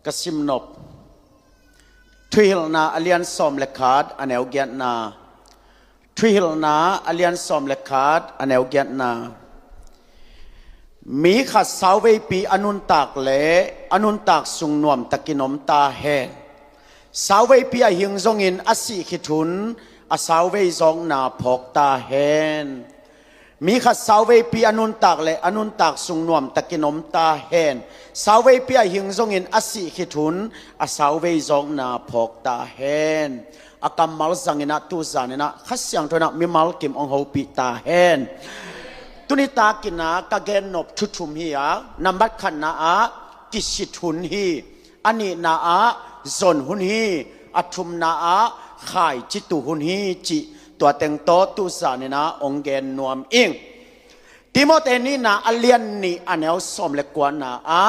กสิมนบทวิลนาอเลียนสอมเลขาดอันเอวเกียนนาทวิลนาอเลียนสอมเลขาดอันเอวเกียนนามีขัดสาวเวปีอนุนตักเละอนุนตักสุงนวมตะกินมตาเฮสาวเวปีอหิงจงอินอสิขิทุนอาสาวเวจงนาพกตาเฮนมีขัดสาวเวปีอนุนตักเละอนุนตักสุงนวมตะกินมตาเฮนสาวเวปีอหิงจงอินอสิขิทุนอาสาวเวจงนาพกตาเฮนอากำมัลสังอินะตุจานินะขัดเสียงตัวนักมีมัลกิมองหูปีตาเฮนตุนิตากินากะเกนนบชุชุมฮีอานัมบัดขันนาอากิสิทุนฮีอันนี้นาอาซนหุนฮีอัทุมนาอาขายจิตุหุนฮีจิตัวเต็งโตตุสานินะองเกนนวมอิงติโมเตนีนาอเลียนนีอันเอลสมเลกวานาอา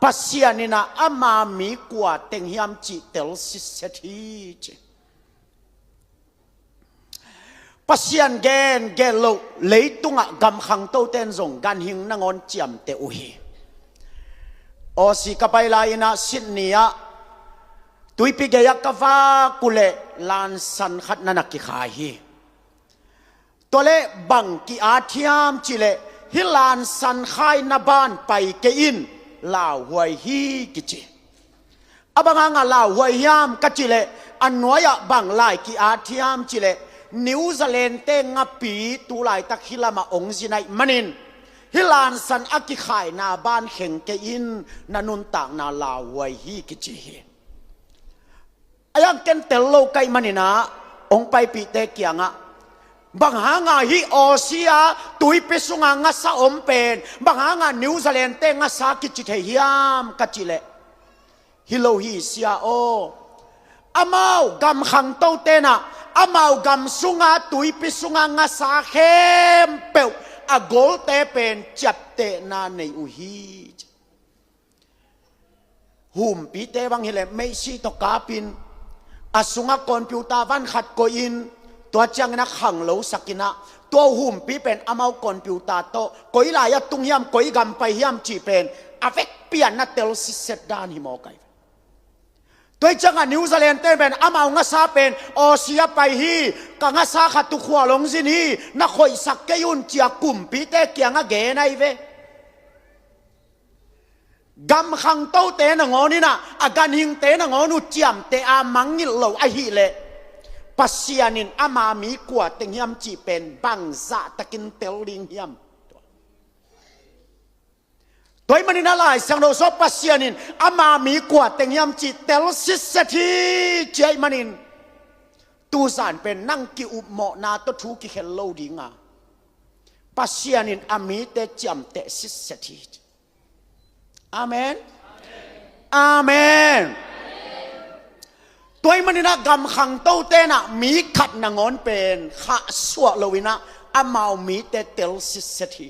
ปัสยานินะอามามีกว่าเต็งฮิมจิเตลสิเซทีจิปัสยันเกนเกลโลเลยตุงะกำขังโตเต้นส่งกันหิงนงอนเจียมเตอุฮีโอสิกไปลายนะสินเนียตุยปิเกยักกฟ้ากุเลลานสันขัดนันกิขาฮีตัวเลบังกิอาทิยามจิเลฮิลานสันขายนาบานไปเกอินลาวหวยฮีกิจิอบังงาลาวหวยยามกจิเลอันนวยบังลายกิอาทิยามจิเลนิวซีแลนด์เต็งปีตุลายตักฮิลามาองจินัยมันินฮิลานสันอักิขายนาบ้านเข่งเกอินนันุนต่างนาลาววยฮีกิจิฮีอายังเกนเตลโลไกมันินาองไปปีเตเกียงะบางหางาฮิออเซียตุยเปสุงางาซาอมเป็นบางหางานิวซีแลนด์เต็งสากิจิเทียมกัจิเลฮิโลฮีเซียโออามาวกำขังโตเตนะอามาวกำสุงาตุยปิสุงางาสาเข้มเปียวอโกลเตเป็นจับเตนาในอุฮีหุมปีเตวังเฮเลไม่ชีตกาปินอสุงากอนพิวตาวันขัดโกอินตัวจังนักขังโลสักินะตัวหุมปีเป็นอามาวกอนพิวตาโตโกยลายตุงยามโกยกำไปยามจีเป็นอเวกเปียนนัตเตลสิเซดานฮิโมไกตัวจังนิวซีแลนด์เต้เป็นอามาวงาซาเป็นออเซียไปฮีกังาซาขัดตุขวาลงสินฮีนักคอยสักเกยุนเจียกุมปีเตเกียงเกนไอเวกำขังโตเตนงอนี่นะอาการหิงเตนงอนุเจียมเตอามังนิลโลไอฮีเลปัสยานินอามามีกว่าเต็งยำจีเป็นบังซาตะกินเตลลิงยำตัวมันนี่น่าลายสังโดซปัสยานินอามามีกว่าเต็งยำจีเตลสิสทีเจมันนินตูสานเป็นนั่งกิอุโมนาตทูกิเคลโลดิงาปัสยานินอามีเตจำเตสิสทีอาเมนอาเมนตัวมันนี่นะกำขังโตเตนะมีขัดนางอนเป็นข้าสวะลวินะอามามีเตเตลสิสที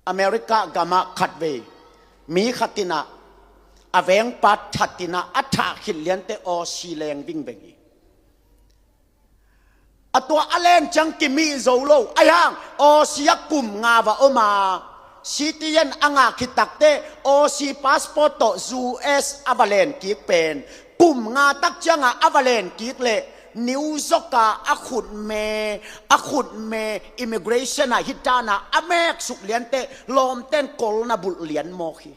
อเมริกากามาขัดเวมีขัดตินะอเวงปัดขัดตินะอัฐาขิลเลียนเตออซีแรงวิ่งเบงีอตัวอเลนจังกิมีโซโลไอฮังออซียกุมงาวะอมาซิติยันอ่างขิตักเตออซีพาสปอร์ตจูเอสอวาเลนกิกเป็นกุมงาตักจังอวาเลนกิกเลนิวซอกาอขุดเมอิมิเกรชันฮิตานาอเมกสุกเลียนเตลอมเต้นโกลนาบุลเลียนโมคี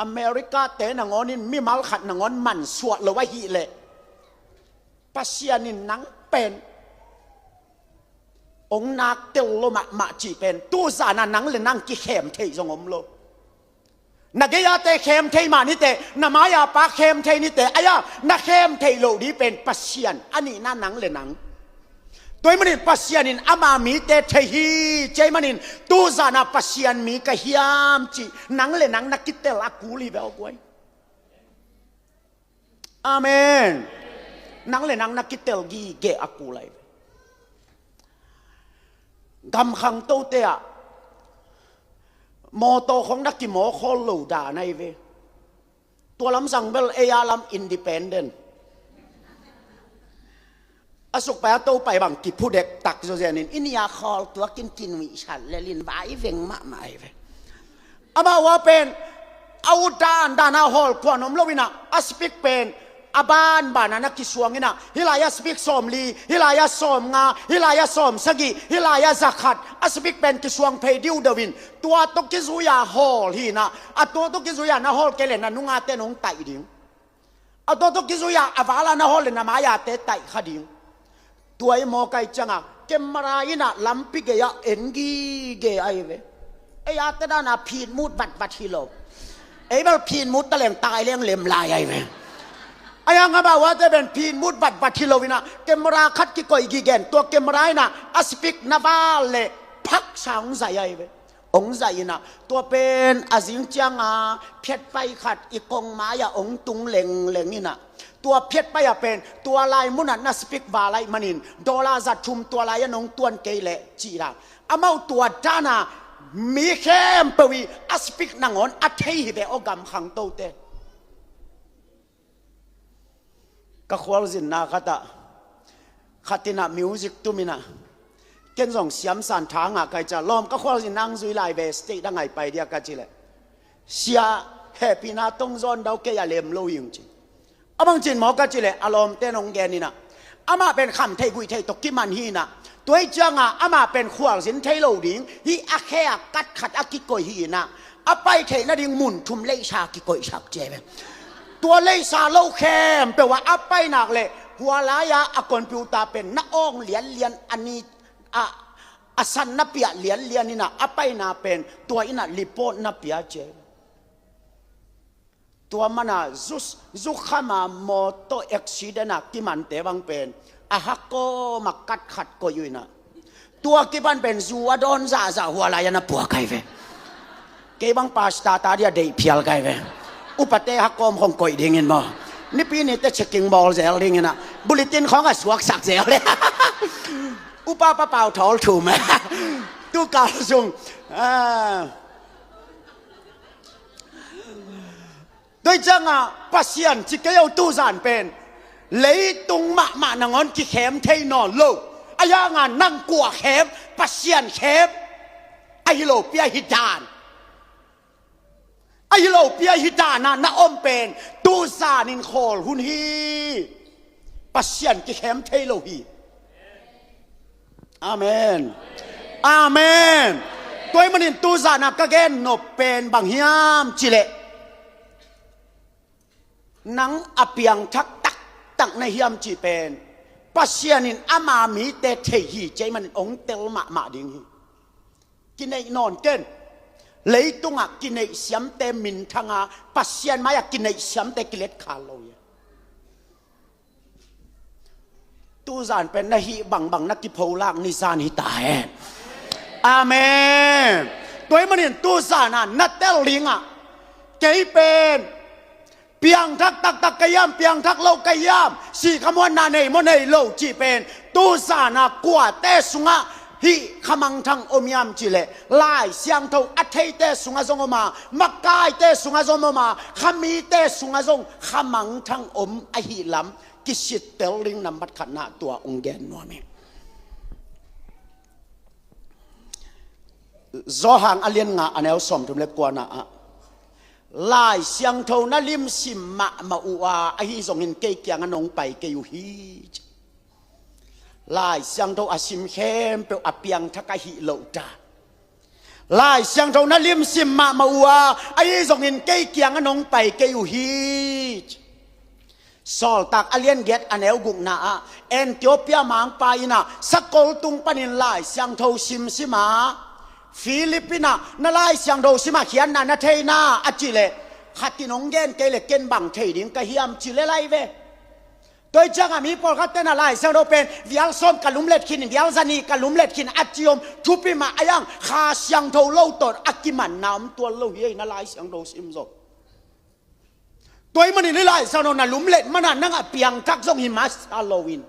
อเมริกาเตนงอนินมีมัลขัดนงอนมันสวดเลยว่าฮีเลปัสยานินนังเป็นองนักเตลโลมาจีเป็นตู้สานานังเลยนังกิเข้มเทยจงอมโลนักยาเตเข้มเทยมานิเตนามายาปาเข้มเทยนิเตอายานักเข้มเทยโลดีเป็นปัสยานอันนี้น่านังเลยนังตัวมันนี่ปัสยานินอามามีเตเทฮีใจมันนี่ตู้สานาปัสยานมีกะฮิยามจีนังเลยนังนักกิเตลอากูลีเบลกวยอาเมนนังเลยนังนักกิเตลกีเกอากูไลกำขังโตเตะมอโตของนักกิโมโคลูดาในเวตัวลำสั่งเบลเอยาลำอินดิเพนเดนอสุกไปโตไปบางกิผู้เด็กตักโจเซนินอินยาคอลตัวกินวิชันเลลินไว้เวงมะไม่เวอามาว่าเป็น เอาด้านฮอลกวนนมลวินะอาสปิกเป็นอาบานบานานักกิสวงนะฮิลายาสปิกสอมลีฮิลายาสอมงาฮิลายาสอมสกีฮิลายาซักขัดอาสปิกเป็นกิสวงเพดิวเดวินตัวตกิซุยาฮอลฮีนะอัตัวตกิซุยานะฮอลเกเลนะนุงอาเตนงไตดิงอัตัวตกิซุยาอาวาลานะฮอลนะมายาเตไตขดิงตัวไอโมไกจังอะเกมราอินะลัมปิเกยาเอ็นกีเกไอเวไอยาเตดานะพีนมูดบัดฮิโลไอ้แบบพีนมูดตะเลงตายเลี้ยงเล็มลายไอเวไอ้ยังไงบ่าวว่าจะเป็นพีนมูดบัดฮิโลวินะเกมราคัดกิโกยกิเกนตัวเกมราอินะอาสปิกนาวาเลพักสางใจไอเวองใจนะตัวเป็นอาจิงจังอาเพชรไปขัดอีกงมายาองตุงเล็งนี่นะตัวเพชรไปเป็นตัวลายมุนันนัสปิกบาลายมันินดอลาจัดชุมตัวลายนงตวนเกลเลจีรังอามาตัวดานามีเข้มปวีอาสปิกนางอนอัฐิเบออกำขังโตเตก็ควรสินนาคตาขัตินามิวสิกตุมินาเกินส่งเสียมสันทางอ่ะใครจะล้อมก็ควรสินั่งซุยไลเวสติดังไงไปเดียกันจิเลยเสียแฮปปี้นาตงซอนดาวเกียเลมโลยิงจิอาบังจินหมอกันจิเลยอารมณ์เต้นองแกนี่นะอามาเป็นคำเทกุยเทตกิมันฮีนะตัวจังอ่ะอามาเป็นขวางสินเทโลดิงฮีอาแค่กัดขัดอากิโกยฮีนะอาไปเทนดิ่งมุนทุมเลชากิโกยชักเจเวตัวเลชาโลแคมแปลว่าอาไปหนักเลยหัวลายาอากอนปิวตาเป็นนักอ้องเลียนอันนี้อาสันนับเปียเลียนนี่นะอาไปนาเป็นตัวอินะลิโปนับเปียเจตัวมันน่ะซุขมาโมโตเอ็กซิเดนักที่มันเตบังเป็นอาฮักโกมากัดขัดก็อยู่นะตัวกี่บันเป็นซัวโดนซาหัวลายนะปัวไกเวเกบังปาสตาตาเดียเดย์เพียลไกเวอุปเตฮักโกมคงก่อยดิ่งเงินบ่นี่ปีนี้เตเช็คกิ้งบอลเซลดิ่งเงินนะบุลเลตินของก็สวกสักเซลเลยอุปาเป่าทอลถูไหมตุกาซุงโดยจังอ่ะปัสยันจิเกยตู้จานเป็นเลยตุงมานางอนกิเข็มเทนอนโลอายางานนั่งกัวเข็มปัสยันเข็มไอโลเปียฮิดานไอโลเปียฮิดานะอมเป็นตู้จานินโคลหุนฮีปัสยันกิเข็มเทโลฮีอาเมนอาเมนตัวมันนินตู้จานับกะเกนนบเป็นบางฮิมจิเลนังอเปียงทักตักในฮิมจีเป็นปัสยานินอามามีเตเทฮีใจมันองเตลมาดิ่งฮีกินในนอนเกินเลยตุงอ่ะกินในเสียมเตมินทางอ่ะปัสยานมาอยากกินในเสียมเตกิเลตขาโลยตู้จานเป็นนาฮีบังนักกิโพลางนิสานฮิตาเออาเมนตัวมันเห็นตู้จานน่ะนัดเตลลิงอ่ะเกยเป็นเปียงทักตักกยามเปียงทักโลกยามสี่ขมวนนาเนมเนโลจีเป็นตู้จานน่ะกว่าเตสุงะฮิขมังทังอมยามจิเลลายเสียงเท่าอัฐิเตสุงะจงมามักกายเตสุงะจงมาขมีเตสุงะจงขมังทังอมอหิลำกิสิตเตลลิงนำบัดขณะตัวองแกนนัวเมจอหางอเลียนงาอันเอลสมทุมเล็กกว่านะลายเสียงเท่านั้นลิมสิมมาอัวไอฮิส่งเงินเกี่ยงนงไปเกยูฮีลายเสียงเท่าอาชิมเข้มเปลอเปียงทักหิโลดาลายเสียงเท่านั้นลิมสิมมาอัวไอฮิส่งเงินเกี่ยงนงไปเกยูฮีสอลตักอเลียนเกตอันเอลกุกนาเอ็นทิโอเปียมังไปนะสกอลตุงปนินลายเสียงเท่าซิมซิมาฟิลิปปินานาลายเสียงโดสิมาเขียนนาเทนาอจิเลขัดตินงเกนเกเลเกนบังเทดิงกะฮิมจิเลไลเวโดยจังมีพอขัดเตนาลายเสียงโดเป็นวิอัลส้มกะลุมเล็ดขินวิอัลซานีกะลุมเล็ดขินอัจจิยมทุปิมาอายังคาเสียงโดโลตดอักิมันน้ำตัวโลเฮนาลายเสียงโดซิมโซตัวมันนี่ลายเสียงโดนาลุมเล็ดมันนั่งอเปียงทักซงหิมัสฮาโลวีน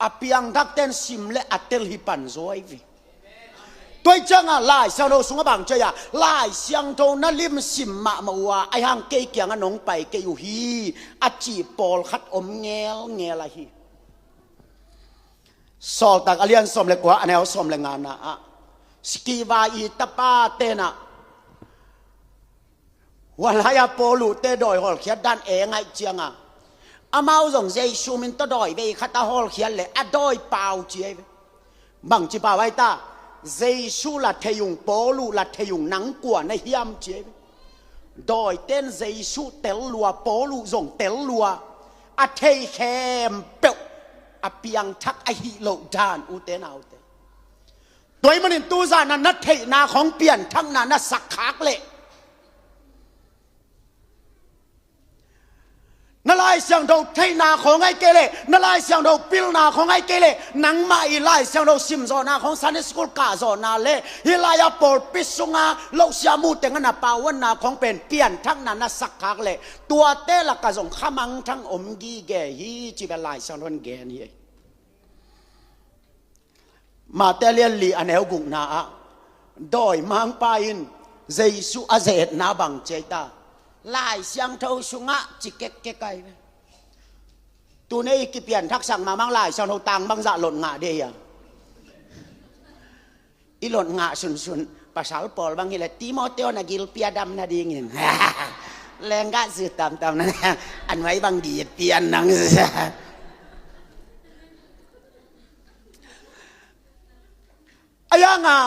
อเปียงทักเต้นซิมเลอัตเตลฮิปันโซไอวีตัวจังลายเสียงโดสุงบังเจียลายเสียงโดนั่นลิมสิมมามัวไอฮังเกี่ยงนงไปเกยูฮีอาจีปอลขัดอมเงลฮีสอลตักอเลียนสมเล็กกว่าอันเอลสมเล็กงานนะสกีวาอีตาปาเตนะห วันไรอะโปลูเตดอยหอลเขียนด้านเองไงเจียงอะอามาส่งเจซูมินตดอยไปขัดหอลเขียนเลยอะดอยเปล่าเจียบางจีป่าไว้ตาเจซูละเทยุงโปลูละเทยุงนังกัวในเฮียมเจียดอยเต้นเจซูเตลลัวโปลูส่งเตลลัวอะเทแคมเปลอะเปียงทักไอฮิโลดานอุเตนเอาเตตัวมันตูซานันนัทเทนาของเปลี่ยนทั้งนั้นนัสักขากเลยนั่นลายเสียงเราเทนาของไอ้เกเรนั่นลายเสียงเราปิลนาของไอ้เกเรนังมาอีลายเสียงเราซิมโซนาของซันนิสกุลกาโซนาเล่ฮิลายาปอลปิสุงาโลกเสียมูเตงันปาวันนาของเป็นเปลี่ยนทั้งนั้นนัสักขากเลยตัวเตละกะส่งขมังทั้งอมกีเกฮีจีเวลายเสียงเราเกนี่มาเตเลียนลีอันเอวกุงนาดอยมังปาอินเจสุอาเจตนาบังเจตาลายเสียงเท่าสุงะจิเกกไกตัวนี้กิเปลี่ยนทักสั่งมามังลายเสียงเท่าตังบังจะหล่นงาเดียอีหล่นงาสุนภาษาปอลบางทีเลยติโมเตโอนากิลเปียดำนาดีเงินแรงกะสื่อตามนั่นอันไว้บางดีเปลี่ยนนังอายังอ่ะ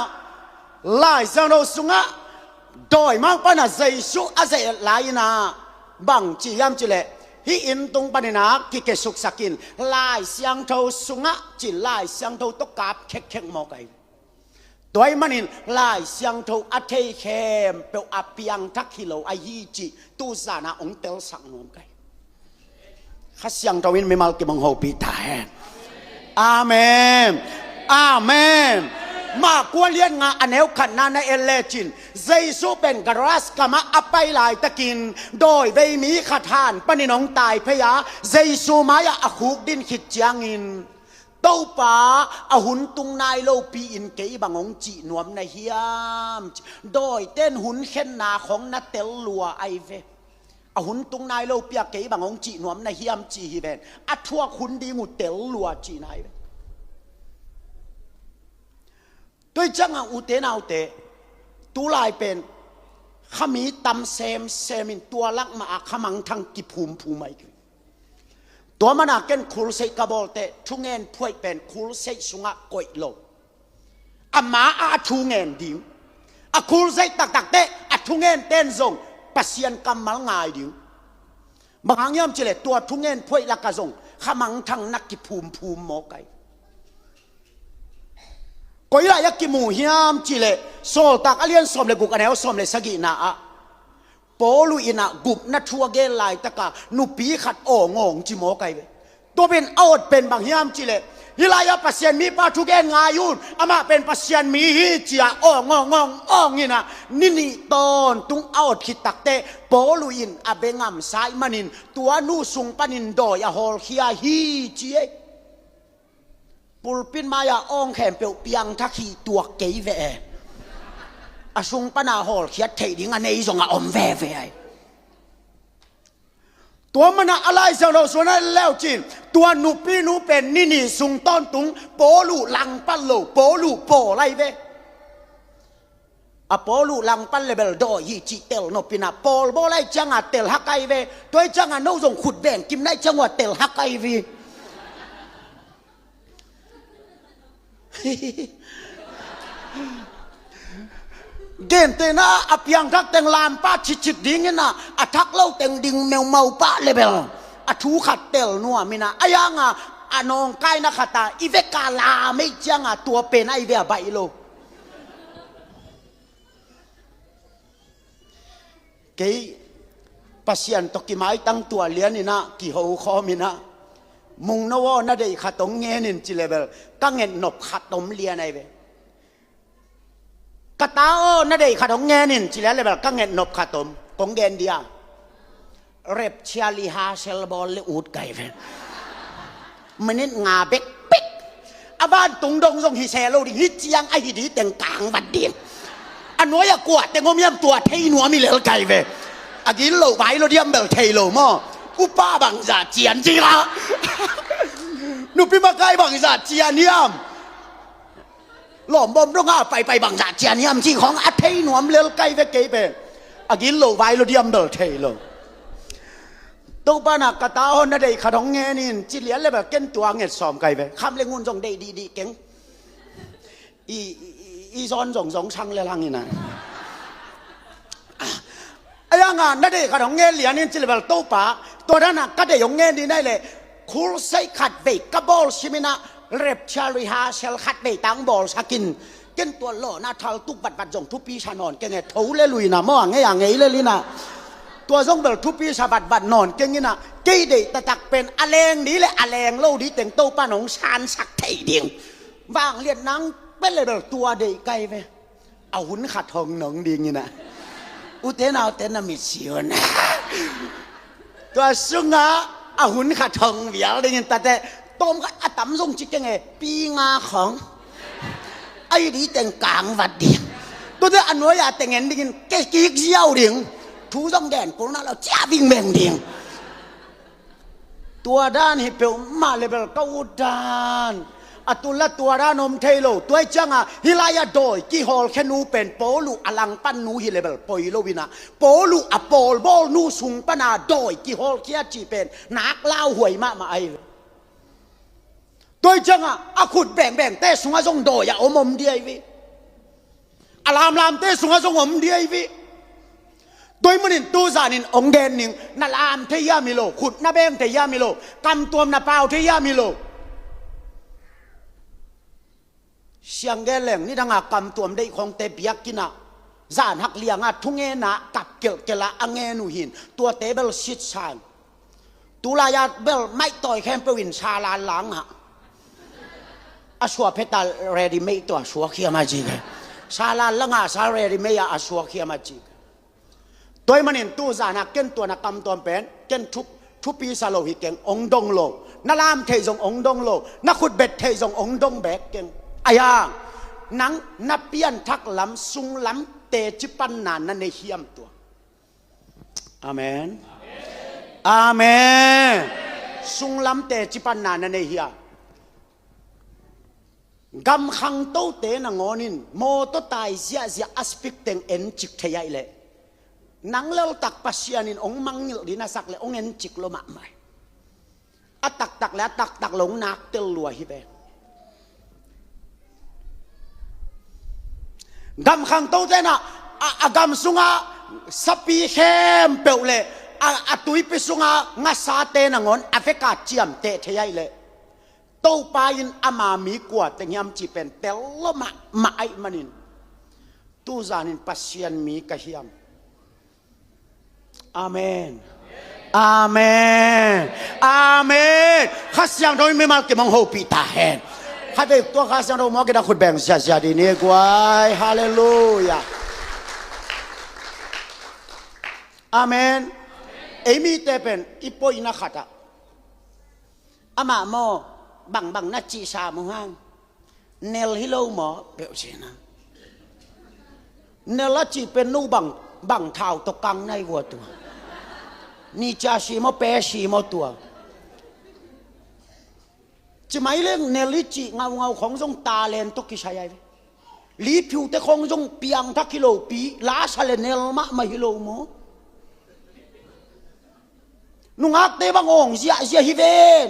ลายเสียงเราสุงะโดยมากปนะเจสุอาเจลายนะบังจียามจิเลฮิอินตรงปนินากิเกสุกสกินลายเสียงเราสุงะจิลายเสียงเราตกกาบเค็กมอไกโดยมันลายเสียงเราอัตเทเคมเปออาเปียงทักฮิโลอายีจิตูซานาองเตลสังนวมไกข้าเสียงเราวินไม่มากิบังโฮปีตาอาเมนอาเมนมากวนเลี้ยงงาอันเอวขันนาในเอเลจินเจสุเป็นกราสกามาอัปไปลายตะกินโดยใบมีขัดทานปนินองตายพยาเจสุมายาอคุกดินขิดจางอินเต้าป่าอหุนตุงนายโลปีอินเกยบังองจีนวมในเฮียมโดยเต้นหุนเข็นนาของนัตเตลลัวไอเวอหุนตุงนายโลเปียเกยบังองจีนวมในเฮียมจีฮิเวนอัทวคุณดีงูเตลลัวจีนายเวด้วยจังอุเตนเอาเตตัวลายเป็นขมีตำเซมินตัวลักมาขมังทั้งกิภูมิภูมิตัวมันอาเกนคูลเซกาบอลเตทุเงินพวยเป็นคูลเซสุงะกอยโลอามาอาทุเงินดิวอาคูลเซตักเตอาทุเงินเต้นซงปัสยันกำมัลง่ายดิวบางอย่างเจเลตัวทุเงินพวยลักกะซงขมังทั้งนักกิภูมิภูมิโมไกก็อีหลายกิมูฮิามจิเลโซตักอเลียนสมเลกุกอันเอวสมเลสกินาโปลูอินะกุบนัทัวเกลายตะกานุปีขัดโองงจิโมไกเวตัวเป็นอดเป็นบางฮิามจิเลฮิลายาปัสยันมีปาทุเกนงายุนอามาเป็นปัสยันมีฮิจิอาโองนี่นะนี่ตอนตุงอดขิตักเตโปลูอินอาเบงัมไซมันินตัวนูสุงปันินดอยาฮอลคิอาฮิจิเอปุลปินมายาองแขมเปียวเปียงทักขีตัวเกยเวอสุงปนาหอลเขียดเทดิงอันนี้ส่งอมเวตัวมันอะไรเสียงเราส่วนนั้นแล้วจีนตัวนุปีนุเป็นนี่สุงต้นตุงโปลูลังปัลโลโปลูโปไรเวอโปลูลังปัลเลเบลโดยีจิเตลนปินาโปลโบไรจังอ่ะเตลฮักไอเวตัวจังอ่ะโนส่งขุดแบ่งกิมได้จังหวะเตลฮักไอวีเกณฑ์เตนะอภิยังทักเต็งลามป้าชิดดิ้งนะอัทักเล่าเต็งดิ้งเมาป้าเลเบลอัทูขัดเตลนัวมินะอายังอ่ะอนองไกนักตาอีเวกาลาไม่จังอ่ะตัวเป็นไอเวียใบโลเกยปัสยันตกิไม้ตั้งตัวเลี้ยนี่นะกี่หัวคอมินะมุงนวน่าได้ขัดตรงเงินจิเลเบลก็เงินหนบขัดตมเลียนไอเวกตาโอน่าได้ขัดตรงเงินจิเลเบลก็เงินหนบขัดตมกงเงินเดียเร็บเชียลิฮาเซลบอลเลอูดไกเวมันนี่งาเบกปิกอาบ้านตุงดงทรงฮิเซโลดิฮิจียังไอฮิดีแต่งกลางบัดเดียนอันน้อยกว่าแต่งมยำตัวเทนัวมีเลลไกเวอากินโลไว้โลเดียมเบลเทโลมออุป้าบังจะเจียนจริงละนุปิมาไกบังจะเจียนยามหล่อมบอมต้องไปบังจะเจียนยามจริงของอัฐิหนวมเลลไกเวเกเป็นอ กินโลไวโลเดียมเดอเทโลตัวปานักกตาคนนั่นเด็กขดงเงี้ยนี่จิเลียนเลยแบบเก่งตัวเงี้ยสอมไกลไปคำเลี้ยงงุนจงได้ดีเก่งอีซ้อนจงช่างเลยลังนี่นะไอ้ยังงานนั่นเด็กขดงเงี้ยเลียนนี่จิเลียนแบบตัวปาตัวนั้นน่ะก็ได้ยงเงี้ยดีได้เลยคูลไซขัดเบกกระบอลชิมินะเร็บชาริฮาเชลขัดเบตังบอลสกินเก่งตัวหล่อหน้าทัลตุกบัดจงทุปีชานอนเก่งไงทูเลยลุยนะมั่วไงอย่างไงเลยลินะตัวทรงเบลทุปีชาบัดนอนเก่งนี่นะเกี่ยดแต่จักเป็นอเลงนี้เลยอเลงเล่าดีแต่งโตป้าหนองชานสักไทยเดียงวางเลียนนังเป็นเลยเบลตัวเด็กไกลไปเอาหุ่นขัดทองหนองดีนี่นะอุเทนเอาเทนมิเชียวนะตัวสุงะเอาหุ่นขัดทองเบียร์ได้ยินแต่ต้มก็อาตำทรงจิกยังไงปีงาของไอ้ดีแต่งกลางวัดเดียงตัวเดียอันน้อยแต่งเงินได้ยินแกกิ๊กเยี่ยวเดียงทูซ่องแดนปุ๊บนั้นเราจ้าวิ่งแมงเดียงตัวด้านฮิปเปลมาเลยเปลก็อุดานอตุละตัวด้านนมเทโลตัวจังอ่ะฮิลายาโดยกี่ฮอลแค่นูเป็นโปลูอลังปันนูฮิเลเบลปอยโลวินาโปลูอโปลบอลนูสุงปนาโดยกี่ฮอลเคียจีเป็นนักเล่าหวยมาไอตัวจังอ่ะอาขุดแบ่งเตะสุงาทรงโดยอมเดียวิอลามเตะสุงาทรงอมเดียวิตัวมันนินตูซานินองเดนนิงนาลามเทียมิโลขุดนาเบงเทียมิโลกำตัวนาเปาเทียมิโลเสียงแกแหลงนี่ดังกำตัวได้ของเตเปียกินะจานหักเลียงทุ่งเงินะกับเกลเกละอังเงนุหินตัวเตเบลชิดชานตุลายาเบลไม่ต่อยแคมเปวินชาลาลังฮะอาชัวเพตาเรดิเมตัวชัวเขียมาจีกชาลาลังอาชาเรดิเมยอาชัวเขียมาจีกตัวมันเห็นตู้จานักเก่งตัวนักกำตัวเป็นเก่งทุปีสโลหิเก่งองดงโลนาลามเทยงองดงโลนักขุดเบ็ดเทยงองดงแบกเก่งอายานังนับเปียนทักล้ำซุงล้ำเตจิปันนานนั่นในเฮียมตัวอาเมนอาเมนซุงล้ำเตจิปันนานนั่นในเฮียกำขังโตเตนังอนินโมโตตายเสียอาสปิกเต็งเอ็นจิกเทียเลยนังเล่าตักปัสยานินองมังนิลดินาสักเลยองเอ็นจิกโลมาใหม่อัตักแล้วตักหลงนักเตลลัวฮิเบกำขังโตเตนะกำสุงาสปีเข้มเปลวเลยตุยไปสุงางาซาเตนังอนอเฟกาเจียมเตเทียเลยโตปายินอามามีกว่าแต่ยามจีเป็นเตลโลมาไอมันินตูจานินปัสยานมีกะเฮียมอาเมนอาเมนอาเมนข้าเสียงโดยไม่มาเก็บมังโฮปีตาเห็นข้าไปตัวข้าเสียงโดยมองกันขุดแบ่งเสียดีนี่กว่าฮาเลลูยาอาเมนเอมี่เตเป็นอีโปอินาขัดอามาโมบังนัดจีชามุฮังเนลฮิโลหมอเปลเชนะเนลจีเป็นนูบังเท้าตกกังในวัวตัวนี่จะชีมอเปชีมอตัวจะไม่เล่นเนลิจิเงาของทรงตาเลนตกิชัยลีผิวแต่ของทรงเปียงทักกิโลปีลาชาเลเนลมาฮิโลโมนุ่งอักเตบังองเสียฮิเวน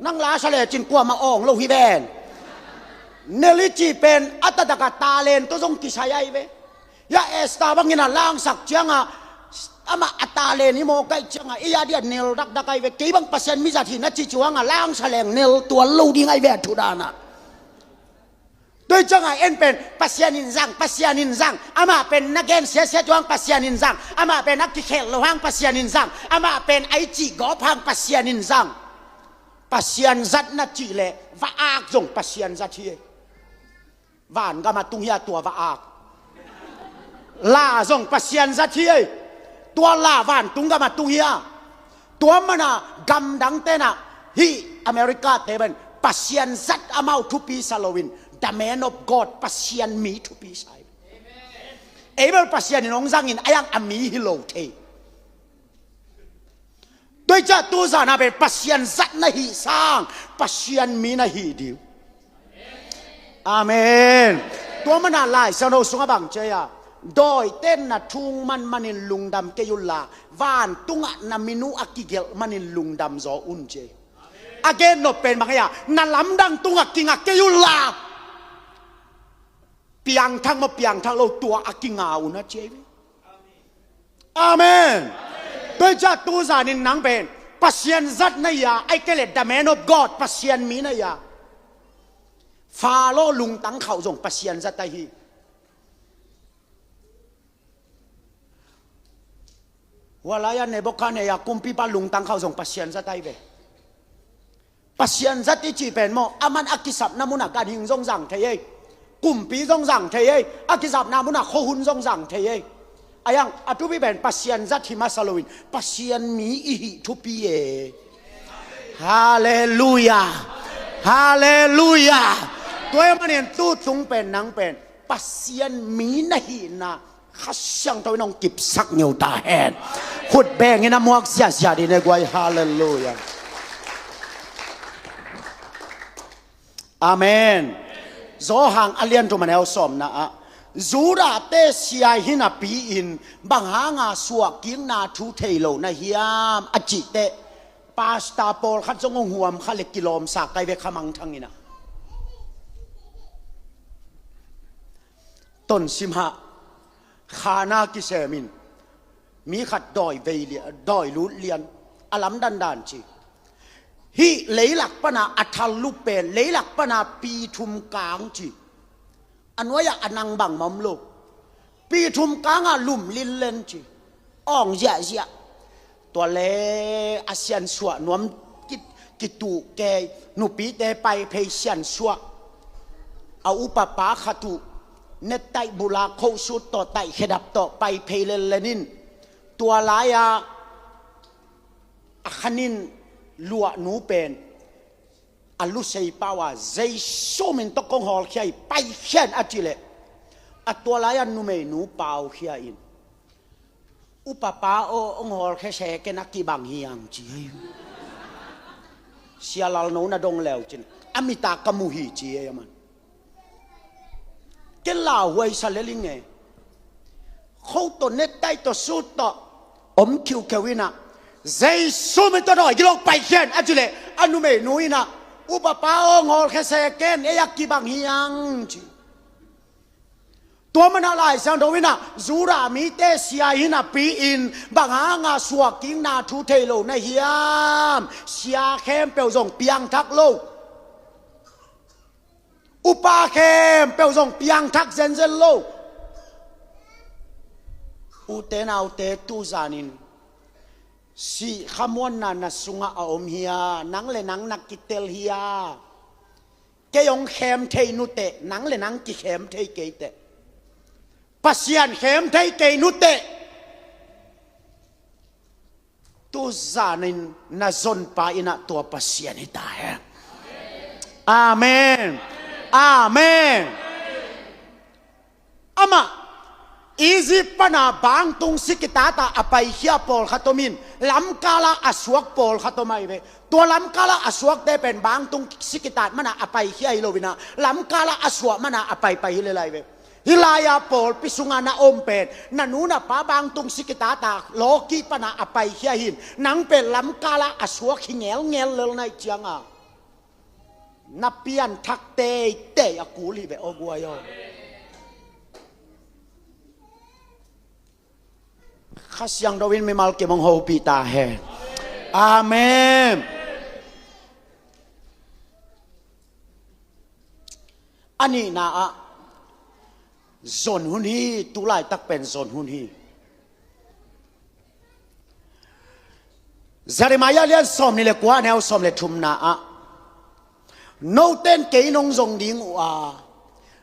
นั่งลาชาเลจินกว่ามาองโลฮิเวนเนลิจิเป็นอัตตะกตาเลนตัวทรงกิชัยเวยาเอสตาบังยินาล่างสักเจียงอามาอัตาเลนิโมไกจังไอ้ยาเดียนเนลรักดักไอเวกีบังเปอร์เซ็นต์มิจฉาทินัดจิจวงล่างแฉลงเนลตัวลูดิ้งไอเวทุดานะโดยจังไอเอ็นเป็นเปอร์เซ็นต์นินซังอามาเป็นนักเกนเสียจวงเปอร์เซ็นต์นินซังอามาเป็นนักที่เคลโลหังเปอร์เซ็นต์นินซังอามาเป็นไอจีกอพังเปอร์เซ็นต์นินซังเปอร์เซ็นต์จัดนัดจิเลว่าอากจงเปอร์เซ็นต์จัดที่วานก็มาตุงยาตัวว่าอากลาจงเปอร์เซ็นต์จัดที่ตัวลาวานตุงกามาตุงเฮียตัวมันกำดังเตนะฮีอเมริกาเทเป็นปัสยันซัดอามาทุปีซาโลวิน the man of God ปัสยันมีทุปีไซเอเบลปัสยันน้องจังอินอายังอามีฮิโลเทโดยจะตัวจานาเป็นปัสยันซัดนะฮีสร้างปัสยันมีนะฮีดิวอาเมนตัวมันอะไรสนุกสุงบังเจีย โดยเต้นนะทุ่งมันมันินลุงดำเกยุลาวานตุงะนามินูอักิเกลมันินลุงดำจออุนเจอาเกนโนเป็นบางอย่างนาลำดังตุงะกิงะเกยุลาเปียงทั้งมาเปียงทั้งเราตัวอักิงาอุนะเจอาเมนโดยจากตัวสานินนังเป็นปัสยันจัดนายาไอเกเลดดามแมนอฟกอดปัสยันมีนายาฟาโลลุงตั้งเขาส่งปัสยันจัดไตฮีว่าลายันในบกานเนี่ยกุมพีปาลุงตั้งเขาส่งปัสยันจัดไตเวปัสยันจัดที่จีเป็นโมอามันอักิสับนามุนักการหิงทรงสั่งเทยกุมปีทรงสั่งเทยอักิสับนามุนักโคหุนทรงสั่งเทยอายังอัตุบิเป็นปัสยันจัดที่มาสโลวินปัสยันมีอิหิทุปีเอฮาเลลูยาฮาเลลูยาตัวมันเนี่ยตู้ตุงเป็นนังเป็นปัสยันมีนะฮีนะข้าช่างตัวน้องกิบสักเหนียวตาแหนขุดแบงเงินมวกเสียเสียดีในกวยฮาเลลูยาอาเมนโซหังอเลียนตัวมันเอาสมนะจูราเตเสียหินาปีอินบางหางาสวกกิงนาทูเทโลนะเฮียมอจิเตปาสตาโปลขัดจงงหัวมขัดเล็กกิโลมสักไกเวขมังทั้งนี้นะต้นสิมหะขานากิเซมินมีขัดดอยเวลีดอยลุเลียนอลัมดันดานจีฮิเลยหลักปนาอัทลุเป็นเลยหลักปนาปีทุมกลางจีอันว่าอยากอนังบังมัมโลปีทุมกลางอะลุ่มลินเลนจีอ่องเยอะเยอะตัวเล่อาเซียนสัวนวมกิตูแกนุปีเตไปเพยเซียนสัวเอาอุปปาขตุเนตไตบุลาโคสุดต่อไตเขดับต่อไปเพยเลนินตัวลายาขนินลัวนูเป็นอัลลุเซย์ปาวาเจโซมินตกงฮอลเขียไปเขียนอจิเลอัตัวลายันนูเมนูปาวเขียอินอุปปาโอองฮอลแค่แชเกนักกีบังเฮียงจีเสียลาโนนาดงแล้วจินอมิตากมูฮีจียมันเกล่าหวยซาเลลิงเงเขาตัวเน็ตไตตัวสุดต่ออมคิวเควินะเจสุมินตัวดอยกิโลไปเขียนอจิเลอนุเมนูอินะอุปปาองฮอลแค่แชเกนเอยักกีบังเฮียงจีตัวมันอะไรสังโดวินะจูรามีเตเสียหินาปีอินบางหางาสวกกิงนาทูเทโลในเฮียมเสียเข้มเปียวส่งเปียงทักโลอุปาเข้มเปียวส่งเปียงทักเซนเซนโลอุเตนาอุเตตูซานินsi khamon na nasunga aom hiya nang le nang nakitel hiya keyong khem thei nu te nang le nang ki khem thei ke te pasian khem thei ke nu te tu zanin na zon pa ina to pasian ita he amen amen ama Egypt pana bang tung sikitata apay hiya pol khatomin lam kala aswak pol khatomai ve to lam kala aswak de pen bang tung sikitat mana apay hiya ilowina lam kala aswa mana apay pa hilelai ve hilaya pol pisunga na ompen nanuna pa bang tung sikitata loki pana apay hiya hin nang pen lam kala aswak hingel ngel lel nai chianga napian thak te akuli ve ogwayo Kasyang dawin may malki mong hopi tahe. Amen. Ani na zon hunhi tulay takpen zon hunhi. Jeremiah lian som nile kwa neo som le tum na no ten kay nong zong ding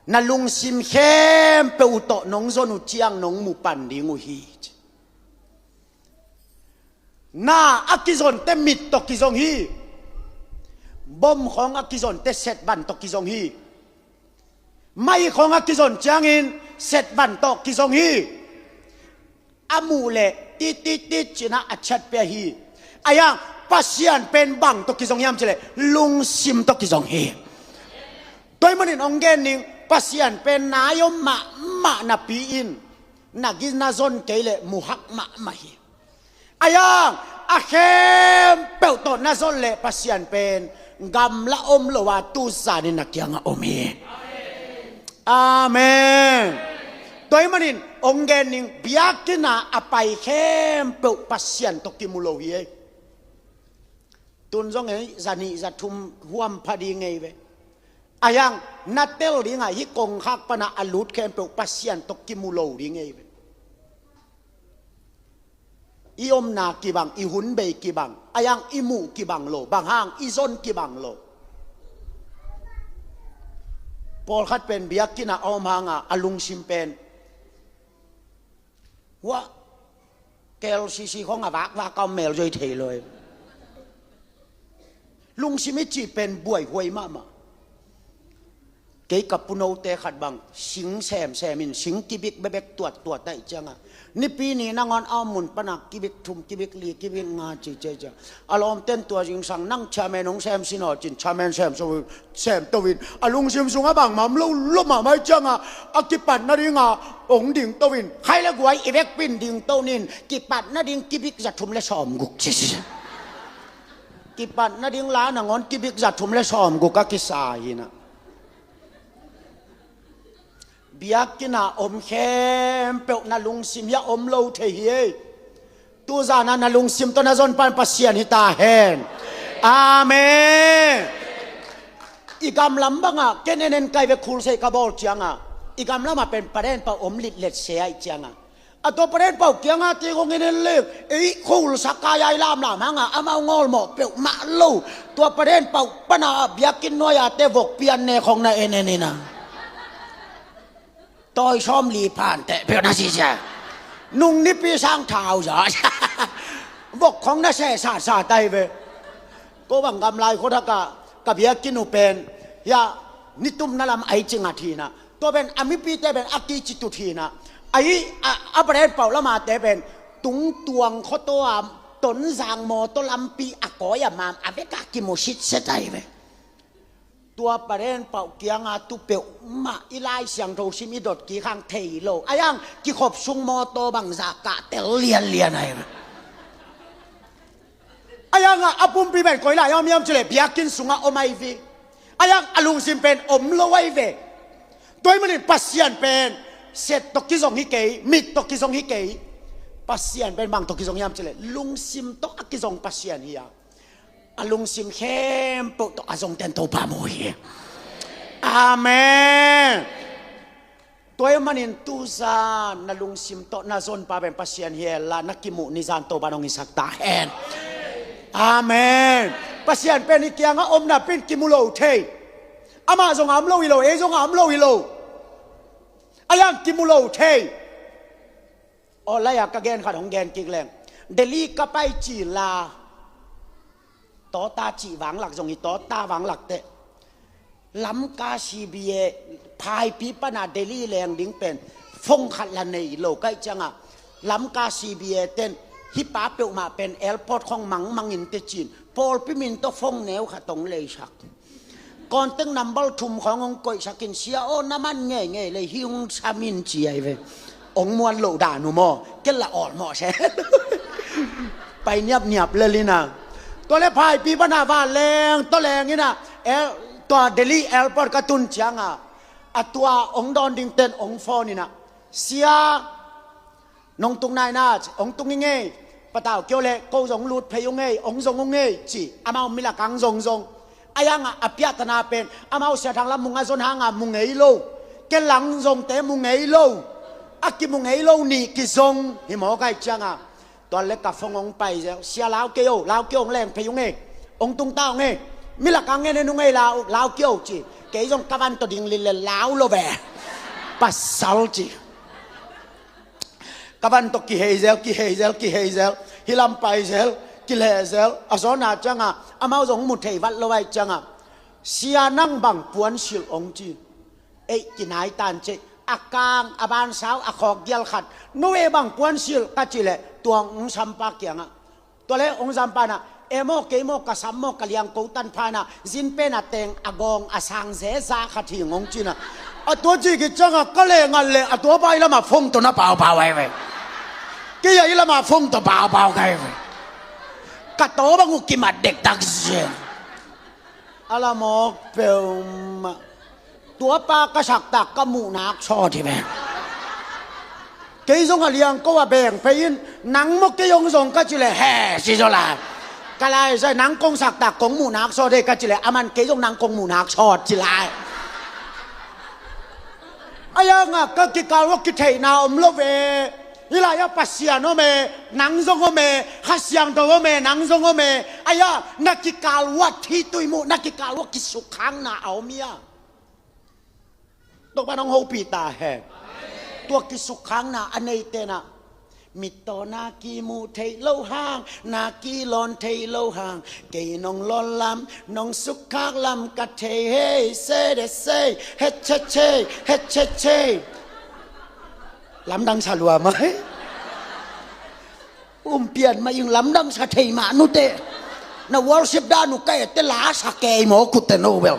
na lung sim khem pe uto nong zon utiang nong mupan ding uhi. Na akizon te mit to kizong hi bom khong akizon te set ban to kizong hi mai khong akizon changin set ban to kizong hi amule ti china achat pe hi ayang pasian pen bang to kizong yam chile lung sim to kizong hi toy manin onggen ning pasian pen nayom ma na pi in nagin na zon kele muhak ma mahi ayang ahem peu to na zon le pasian pen gam la lo wa tu sa ni nakyang omi amen toy manin ongen ning biakina apai hem peu pasian to kimulo hi tun zong ei zani zathum huam phadi ngei ve ayang natel ri nga hi kong khak pana alut khem pe pasien tok kimulo ri ngei ve iom na ki bang i hun be ki bang ayang imu ki bang lo bang hang i zon ki bang lo pol khat pen biak kina om hanga alung sim pen wa kel si si khong awak wa ka mel joi thei loiลุงสิมิจีเป็นบวยหวยมาเกี่ยกับปุโนเตขัดบังสิงแซมมินสิงกิบิกเบบกตัวได้จังอ่ะนี่ปีนี้นางอนเอามุนปนักกิบิกทุมกิบิกลีกิบิกงาจีเจจ้าอารมณ์เต้นตัวจิงสังนั่งชาแมนงแซมสินอจินชาแมนแซมตวินอลุงซิมสุงอ่ะบังมัมลุมาไม่จังอ่ะอากิปัดนาดิงอ่ะองดิ่งตวินใครละกวยอีเวกปินดิ่งโตนินกิปัดนาดิงกิบิกจะทุมและสอมกุกจิกิปัดนาดิงล้านงอนกิบิกจัดทุมและสอมกุกกิสาหินะเบียกินาอมเข้มเปกนาลุงซิมยาอมโลเทียตูจานานาลุงซิมตัวนาจนปันปัสยานิตาเฮนอาเมนอีกำลำบังอ่ะเกณฑ์เน้นไกลไปคูลเซกาบอลจังอ่ะอีกำลำมาเป็นประเด็นปะอมลิดเล็ดเสียจังอ่ะอะตัวประเด็นเป่าเกียงอ่ะที่คงเงินเล็กไอ้คูลสักกายายลามฮังอ่ะเอามางอลหมอเปลมาโลตัวประเด็นเป่าปนาเบียกินน้อยอ่ะเตวกเปียนเนของนายเอ็นนี่นะต่อยชอมลีผ่านแต่เพียงนาทีเจ้านุ่งนิปีสร้างเท้าจ้ะบอกของน่าแช่ซาไตเวก็บังกำไรโคตรกับเบียกินอุเป็นยานิตุมนั่นลำไอจิงอาทีนะตัวเป็นอามิปีแต่เป็นอากิจิตุทีนะไอ้อัปเดตเป่าละมาแต่เป็นตุงตวงข้อตัวตนสางโมตัวลำปีอักก้อยมามอเมริกากิโมชิตเสใจไปตัวประเด็นเป่าเกียงอาตุเปียวมาอีไลเสียงโทชิมิดดกี่ข้างเทโลอายังกี่ขบซุงโมโตบังจากะเตเลียนอะไรอายังอาปุ่มปีเป็นก้อยลายอมยอมเฉลยเบียกินสุงอาอมไอวีอายังอลุงซิมเป็นอมโลไวเวตัวมันเป็นปัสยันเป็นเสร็จตกิจงฮิเกยมิดตกิจงฮิเกยปัสยันเป็นบางตกิจงยามเฉลยลุงซิมตกิจงปัสยันฮิยาอลุงซิมเข้มปุตอาจงเต็นโตปาโมฮีอาเมนตัวมันอินตูซานนลุงซิมโตนาซนปาเป็นปัสยันเฮลานักกิมุนิซานโตบานองอิสักตาเฮนอาเมนปัสยันเป็นอีกอย่างอมนาเป็นกิมุโลเทอามาจงอามโลวิโลเอจงอามโลวิโลอายังกิมุโลเทอลายากะแกนขัดของแกนกิกแรงเดลีกะไปจีลาต่อตาจีหวังหลักจงอีต่อตาหวังหลักเตะล้ำกาชีบีเอพายปีปนาเดลีแรงดิ้งเป็นฟงขัดละในโลกใกล้จังอ่ะล้ำกาชีบีเอเต้นฮิปาเปียวมาเป็นแอลพอร์ตของมังอินเตจีนโพลพิมินโตฟงแนวขัดตรงเลยชักก่อนตึงนำบอลทุ่มขององกอยสักินเสียโอน้ำมันเง่เลยฮิวชามินจีไอเวองมวนโลดานุโมเกลละอ่อนหมอใช่ไปเนียบเลยนะตัวเล็บพายปีปนาว่าแรงตัวแรงนี่นะตัวเดลี่แอลปอร์ตกระตุนเชียงตัวองดอนดิงเตนองฟอนี่นะเสียนงตุงนายนาองตุงเง่ปะตาวเกี่ยวเลยกูจงลุดเพยงเง่องจงเง่จีอามามิละกังจงอายังอภิยตนาเป็นอามาเสียทางละมุงอาจนหางมุงเง่โลเกลังจงเตมุงเง่โลอากิมุงเง่โลนี่กิจงหิมอไก่จังตอนเล็กกับฟงองไปเสียลาวเกี่ยวแรงเพยงเง่องตุงเต้าเง่มิละกังเง่ในนุ่งเง่ลาวเกี่ยวจีเกี่ยงกวันตัวดิ่งลิลลาวโลเบปัสสาวจีกวันตัวกี่เฮเซลฮิลัมไปเซลกิเลเซลอาสนาจังอามาจงมุดเทวัดละไว้จังเสียนั่งบังปวนสิลองจีกินหายตันจีอากางอาบานสาวอขอกเกียลขัดนู้เอบังปวนสิลกัจจิเลตัวองสัมปาเกียงตัวเล่องสัมปานะเอโมเกโมกสัมโมกเลียงกูตันพานะจินเป็นเตงอากองอาสังเซซาขัดหิงองจีนะ啊多自己整啊，个嘞个嘞啊多把伊拉嘛风都那包包喂喂，今日伊拉嘛风都包包开喂，个多把我今嘛得当先，阿拉莫表嘛，多把个สักตาก个หมูนักชอที่แม่กี่种啊两个啊แบ่งไปยินหนังมกกี่ยงส่งก็จิเลยแห่สิโจลาก็เลยใช่หนังกงสักตากกงหมูนักชอได้ก็จิเลยอามันกี่种หนังกงหมูนักชอจิเลย ayang ka kikal wa kithei na omlo ve ila ya pasian o me nang zong o me hasyang do o me nang zong o me aya nakikal wa thi tuimu nakikal wa kisukhang na aomia to banong ho pita he to kisukhang na anei te na mito na ki mu thei lâu hang na ki lon thei lâu hang ke nong lon lam nong suk khak lam ka thei hey se de se het che che lắm đăng xà lùa mới tiền mà yung lắm đăng xà thei mà nu tệ na worship da nu cái te lá xà kê mỏ cụt te no bel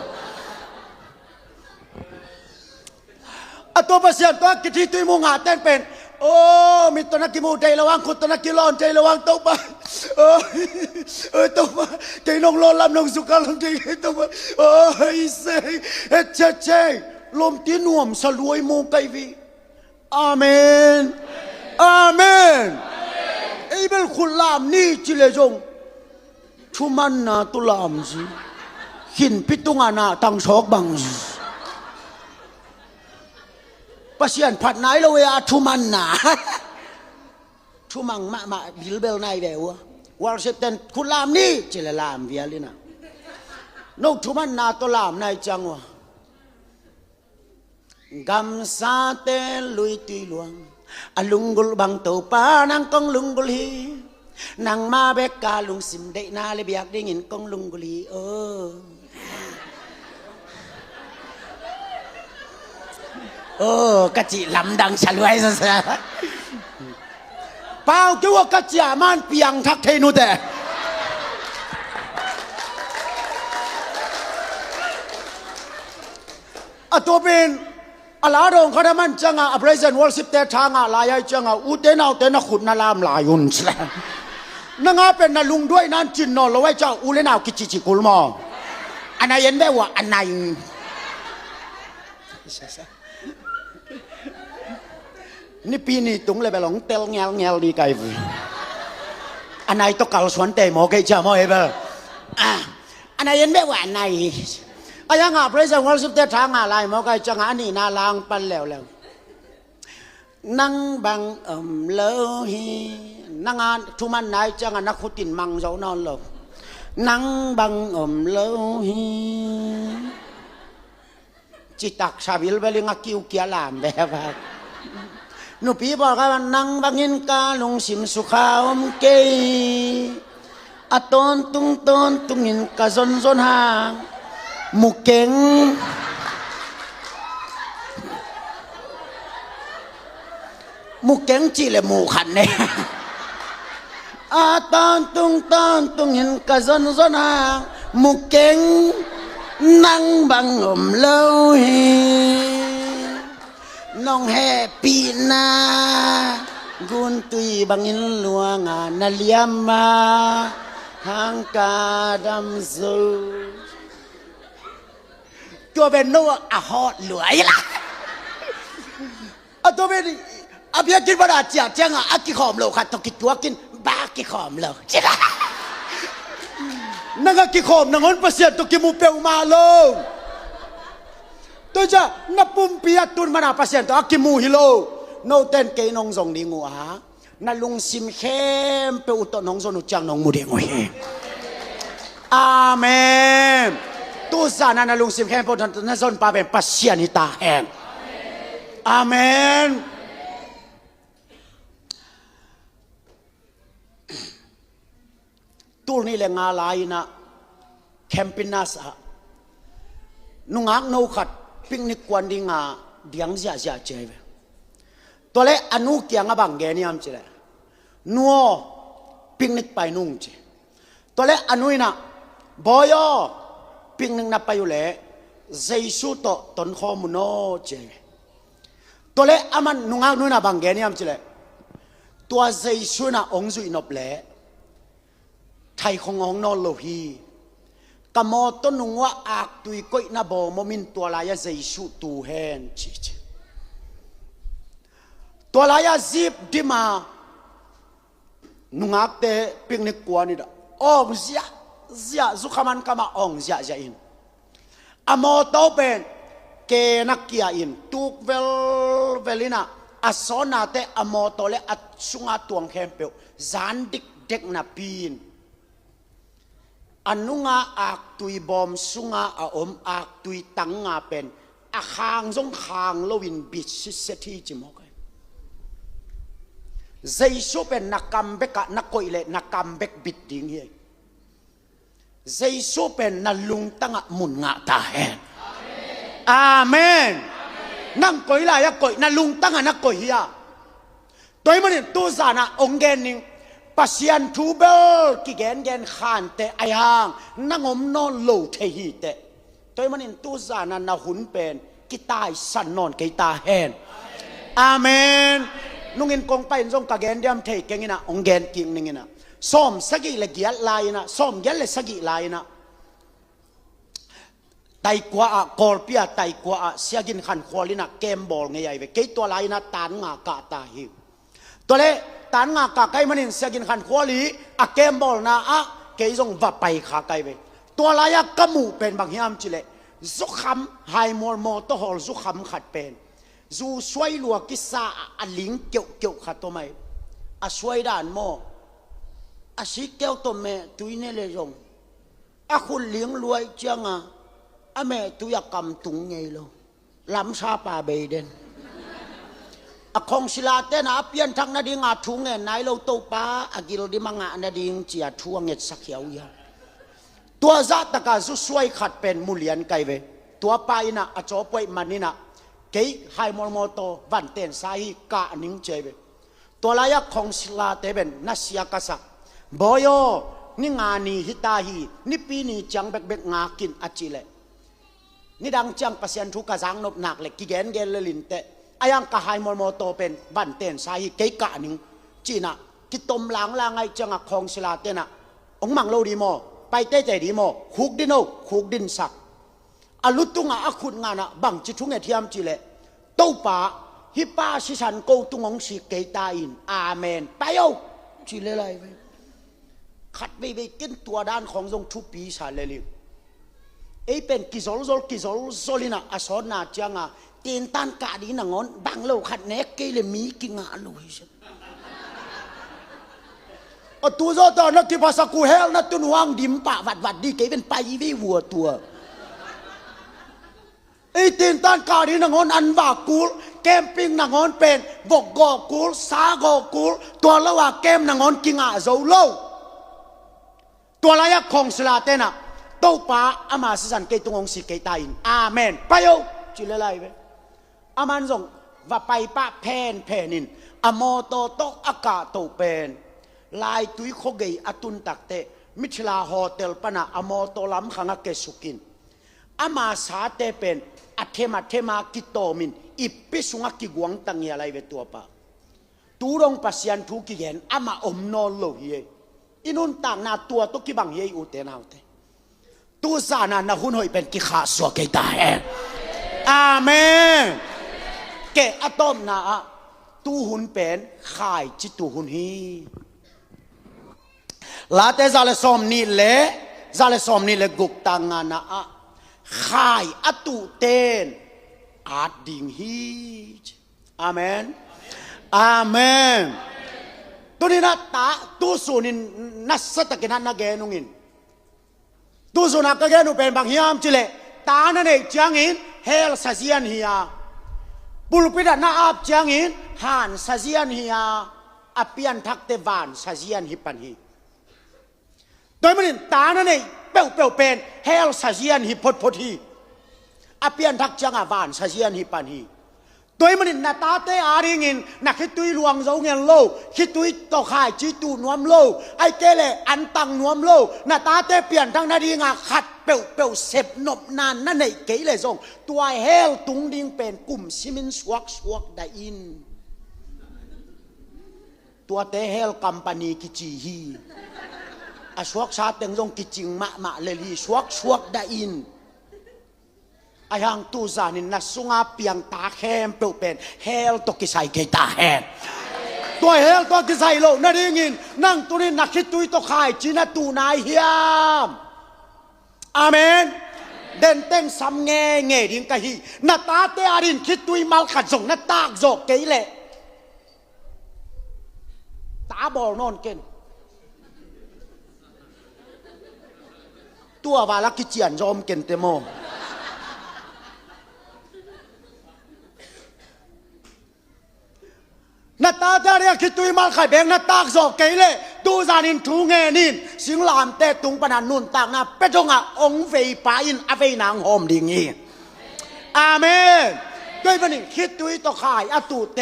à tôi bây giờ tôi cái thi tôi mua ngà tên pen ô mi tôi nói cái mua đây là vang tôi nói cái lon đây là vang tàu ba tàu ba cái nông lon làm nông súc làm đây tàu ba ôi say chết chết lom tiếng nuông sa lùi mua cây vi amen amen ấy bên khu làm ni chỉ là dùng chú man na tu làm gì hin pitung ana tăng sọc bằng gì pasien phạt nái lâu à chú man na chú mang mà bilbel này về ua worship ten khu làm ni chỉ là làm việc lên à nông chú man na tu làm này chăng ua gam sa te lui tùy luang alungul bang tàu pa nang kong lungul hi nang ma bek ka lung sim dei na le biak ding in kong lungul hi cái chị lắm đằng xả lưới sao bao kêu cái chị man piang thắc thế nu thế à tôi bên à lá đồngเขาได้มันจังอ่ะ present worship แต่ทางอ่ะลายจังอ่ะอุเตนเอาเตนขุดนาลามลายุนใช่นั่งเป็นนาลุงด้วยนั่นจินนอเราไว้เจ้าอุเลนเอากิจิกุลมออันไหนเย็นได้วะอันไหนนี่ปีนี้ตุ้งเลยไปหลงเตลเงลดีไกลvuiอันไหนต้องการสวนเตะหมอไก่จ่าหมอเอเบอร์อันไหนเย็นได้วะอันไหนอายังอ่ะพระเจ้าวันสุดท้ายทางอะไรมองไกลจังอันนี้นาลางปันแล้วนั่งบังเลฮีนั่งอ่านทุมันไหนจังนักขุดตินมังเจ้านอนเลยนั่งบังเลฮีจิตักชาบิลเบลิงกิวเกียลามแบบนุปีบอกว่านั่งบังอินกาลงสิมสุขาวมเกยอตอนตุงอินกาซนหางมุกเก่งจีเลยมูขันเนี่ยตอนตุงอินกาซนหางมุกเก่งนั่งบังเลฮีน้องแฮปีนากุนตุยบังอินลวงนาเลียมมาทางกาดำซูตัวเป็นโนอาฮอดหลวยล่ะตัวเป็นอาเพียกินบดาเจียจังอากิขอมโลค่ะต้องกินตัวกินบ้ากิขอมโลใช่ไหมนั่งกิขอมนั่งอนเปอร์เซ็นต์ต้องกินมูเปลมาโลตัวจะนับปุ่มเปียตุนมานาเปอร์เซ็นต์ต้องกินมูฮิโลโนเต้นเกยนงส่งดีงัวฮะนั่นลุงซิมเข้มเปอุตนงสนุจังนงมูเดียงวยอาเมนตัวสานันลุงซิมเข้มพอนั่นส่วนปาเป็นปัสเซียนิตาแห่งอาเมนตัวนี้แหละงาลายนะแคมปินัสอะนุ่งอักนูขัดปิกนิกวันดีงาเดียงเสียเจ็บตัวเล็กอนุเกียงบังเกนี่ยมเจเลยนัวปิกนิกไปนุ่งเจตัวเล็กอนุยนะบอยปิกนิกนับไปอยู่เลย Giêsu to tốn khó muốn nó chứ tôi lẽ aman nung ác nuôi na bằng ghé niệm chứ lẽ tua Giêsu na ông duy nộp lẽ thầy không ông nó lâu hi cầm mò tôi nung hoa ác tùy coi na bò mò min tua lại Giêsu tu hen chứ tua lại zip đi mà nung ác te picnic qua ni đó ông zia zu khaman kama ông zia in amo to pen ke nakia in tuk velina asona te amo to le atsunga tuang khempeu zan dik dek na pin anunga ak tui bom sunga a ak tui tanga pen a khang jong khang lowin bit sethi chimok Giêsu pen nakam beka nakoile nakam bek bit ding hi Giêsu pen na lung tanga mun nga ta hen Amen nang koi la ya koi na lung tanga na koi ya toy manin tu zana ongen ning pasian thu bel ki gen khan te ayang nangom non lo the hi te toy manin tu zana na hun pen ki tai san non ke ta hen Amen nungin kong pa inzong kagen diam thei kengina ongen king ningina som sagi le giat laina som gel le sagi laina tai kwa a korpia tai kwa a siagin khan khwalina kembol nge yai ve ke to laina tan nga ka ta hi tole tan nga ka kai manin siagin khan khwali a kembol na a ke zong va pai kha kai ve to laya kamu pen bang hiam chile zu kham hai mol mo to hol zu kham khat pen dù xoay lùa cái xa lính kiệu khát tô mày xoay đàn mò xí kêu tô mẹ túi nè lệ rồng khôn liếng luôi chăng mẹ túi cầm tung nhây lo lắm xa bà bề đen không xí la tên pian thằng na đi ngã thú nghe nái lâu tô pa gil đi mang ngã na đi chia thua nghe sắc khéo ya tua ra ta cả dù xoay khát pen mulian cây về tua pa ina cho quay manina cái hai mô tô văn tên sai cả những chơi về tôi lại không xila tế bên nasia kasa boyo ni ngani hitahi ni pini chang bek bek ngakin achile ni dang chang pasien thu ka jang nop nak le ki gen le lin te ayang ka hai mô tô bên văn tên sai cái cả những china ki tom lang la ngai chang không xila tên ông mang lâu đi mò bay tê chạy đi mò khúc đi nô khúc đinh sạc alutunga akut ngana bang chi thunge thiam chi le to pa hi pa si san ko tungong si ke ta in amen pa yo chi le lai ve khat ve ve kin tua dan khong jong thu pi sa le li e pen ki zol zolina asona changa tin tan ka di na ngon bang lo khat nek ke le mi ki nga lo hi se tu zo to na ti pa sa ku hel na tun wang dim pa wat di ke ben pai ve vua tua tin tan cả đi ngon ăn vả cúl camping ngon pen vọc gò cúl xá gò cúl tua lâu kem ngon kinh ngạ dấu lâu tua lại không sila tên tàu pa ama sisan cây tung ông si cây tai amen payo chỉ lại vậy aman rong và pai pa pen penin amoto to aka tàu pen lai tui kho gei atun takte Michelin hotel pana amoto lam khanga kesukin ama sa te pen athema kitomin ipisunga ki guang tangya lai ve tua pa turong pasian thu ki gen ama omno lo hi inun tang na tua to ki bang ye u te nau te tu sana na hun hoi pen ki kha so ke ta amen ke atom na tu hun pen khai chi tu hun hi la te zale som ni le guk tanga na khai atu ten at ding hi amen amen tunina ta tu sunin nasata kenan na genungin tu suna ka genu pen bang hiam chile ta na nei changin hel sajian hiya pulpida na ap changin han sajian hiya apian thak te van sajian hi pan hi toy manin ta na nei pel pen hel sajian hi pot hi apian thak changa van sajian hi pan hi toy manin na ta te aringin na khitui luang zo ngen lo khitui to khai chi tu nuam lo ai kele an tang nuam lo na ta te pian thang na ri nga khat เปลเสพนบนานนั่นในเกยเลยจงตัวเฮลตุงดิ้งเป็นกลุ่มซิมินสวกได้อินตัวเตเฮลคัมปานีกิจีฮีอาสวกชาเต็งจงกิจิงมะเลลีสวกได้อินอายังตูจานินนัสุงาเปียงตาแคมเปลเป็นเฮลตกิไซเกตาแฮมตัวเฮลตัวกิไซโลนั่นเองนั่งตัวนี้นักคิดตุยตัวขายจีน่าตูนายเฮียมอาเมนเดินเต็งซ้ำเงยดิ้งกะฮีนาตาเตอารินคิดตุยมัลขัดส่งนาตากโจกเกยเล่ตาบอลนอนเก่นตัววาลักกิเจียนจอมเก่นเตโมนาตาเตอารินคิดตุยมัลขัดเบงนาตากโจกเกยเล่ดูจานินทูเงนินสิงลามเตตุงปนันนุนตากนาเป็ดงะองเฟยปาอินอเฟยนางหอมดิ่งอีอาเมนด้วยมันนี่คิดตุยตอขายอตูเต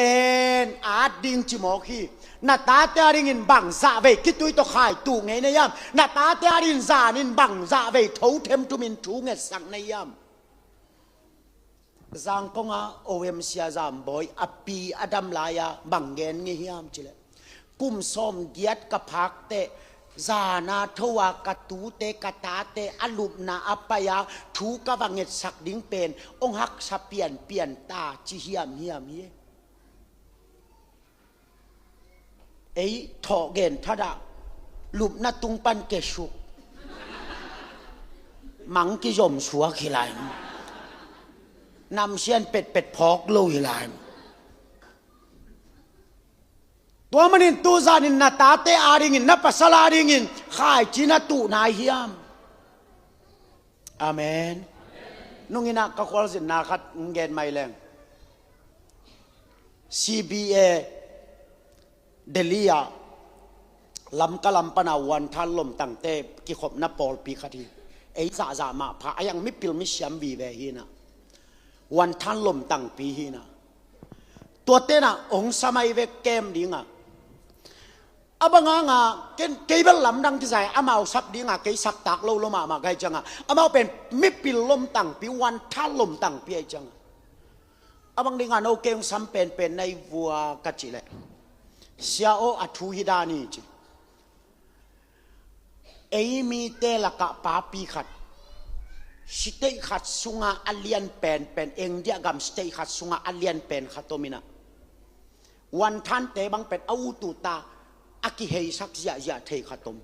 นอาดดิ่งจิโมคีนาตาเตอารินบังซาเวคิดตุยตอขายตูเงในยามนาตาเตอารินซานินบังซาเวทูเทมทุมินทูเงสังในยามจังกงอาโอเอ็มเซียจามบอยอปีอดัมลายาบังเกนเงียมจิเลกุมส้มเกียดกะพักเตจานาทวากตูเตกตาเตอลุบนาอัปยาทูกะวังเงสักดิ้งเป็นองหักสะเปลี่ยนตาจิเฮียมเฮียไอ้ทอเกนทดาลุบนาตุงปันเกชุกมังกิจมสัวขีไลนำเชียนเป็ดพอกลุยไลตัวมันนินตูซานินนาตาเตอาริงินนับปัสลาริงินขายจีนาตูนายเฮียมอาเมนนุ่งอินักก็ควรสินาคัดเงินไม่แรง CBA เดลียลำกะลำปนาวันทันลมตั้งเตกิขบนับปอลปีคดีไอ้จ่ามาพายังไม่ปิลมิเชียมวีเวฮีนะวันทันลมตั้งปีฮีนะตัวเต้น่ะองสมัยเวกเกมดิ้งอ่ะอาบังงาเกย์เบลลำดังที่ใจอามาสับดิ้งอ่ะเกย์สักตักโลมาไกจังอ่ะอามาเป็นไม่ปิลลมตั้งปีวันทันลมตั้งปีไอจังอาบังดิ้งอ่ะโนเกงซ้ำเป็นในวัวกัจจิเลเสียโออัทุฮิดานีจิเอมีเตละกะปาปีขัดสเตย์ขัดสุงาอัลเลียนเป็นเองเดียกำสเตย์ขัดสุงาอัลเลียนเป็นขัดโตมินะวันท่านเตบังเป็นอาวุตุตาอากิเฮสักยาเทขัดตม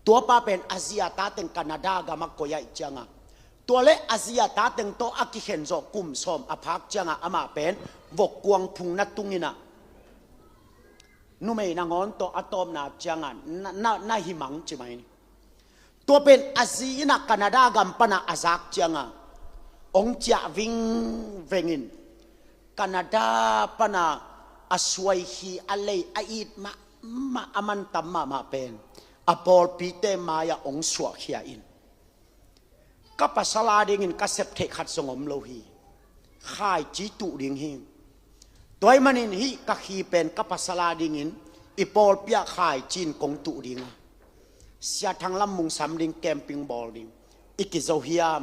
ตัวป้าเป็นอาเซียตาเต็งแคนาดากามักโกยาจังอ่ะตัวเล็กอาเซียตาเต็งโตอากิเฮนโจกุมสมอภักจังอ่ะอามาเป็นวกกวงพุงนัดตุงินะนุ่มเองนางอนโตอะตอมนาจังอ่ะน่าหิมังใช่ไหมตัวเป็นอาเซียนแคนาดากัมปนาอาซักจังอ่ะองจ่าวิ่งเวงินแคนาดาปนาอาสวยฮีอะไรอีดมาอามันตัมมาเป็นอพอลปีเตมายาองสวกเฮียอินก็ปัสลาดิ่งก็เสพเทขัดสงมโลหีข่ายจีตุดิ่งหิงตัวมันอินฮีก็ขีเป็นก็ปัสลาดิ่งอีพอลเปียข่ายจีนกงตุดิ่งเสียทางลำมุงสามดิ่งแคมปิ้งบอลดิ่งอีกิโซฮิยาม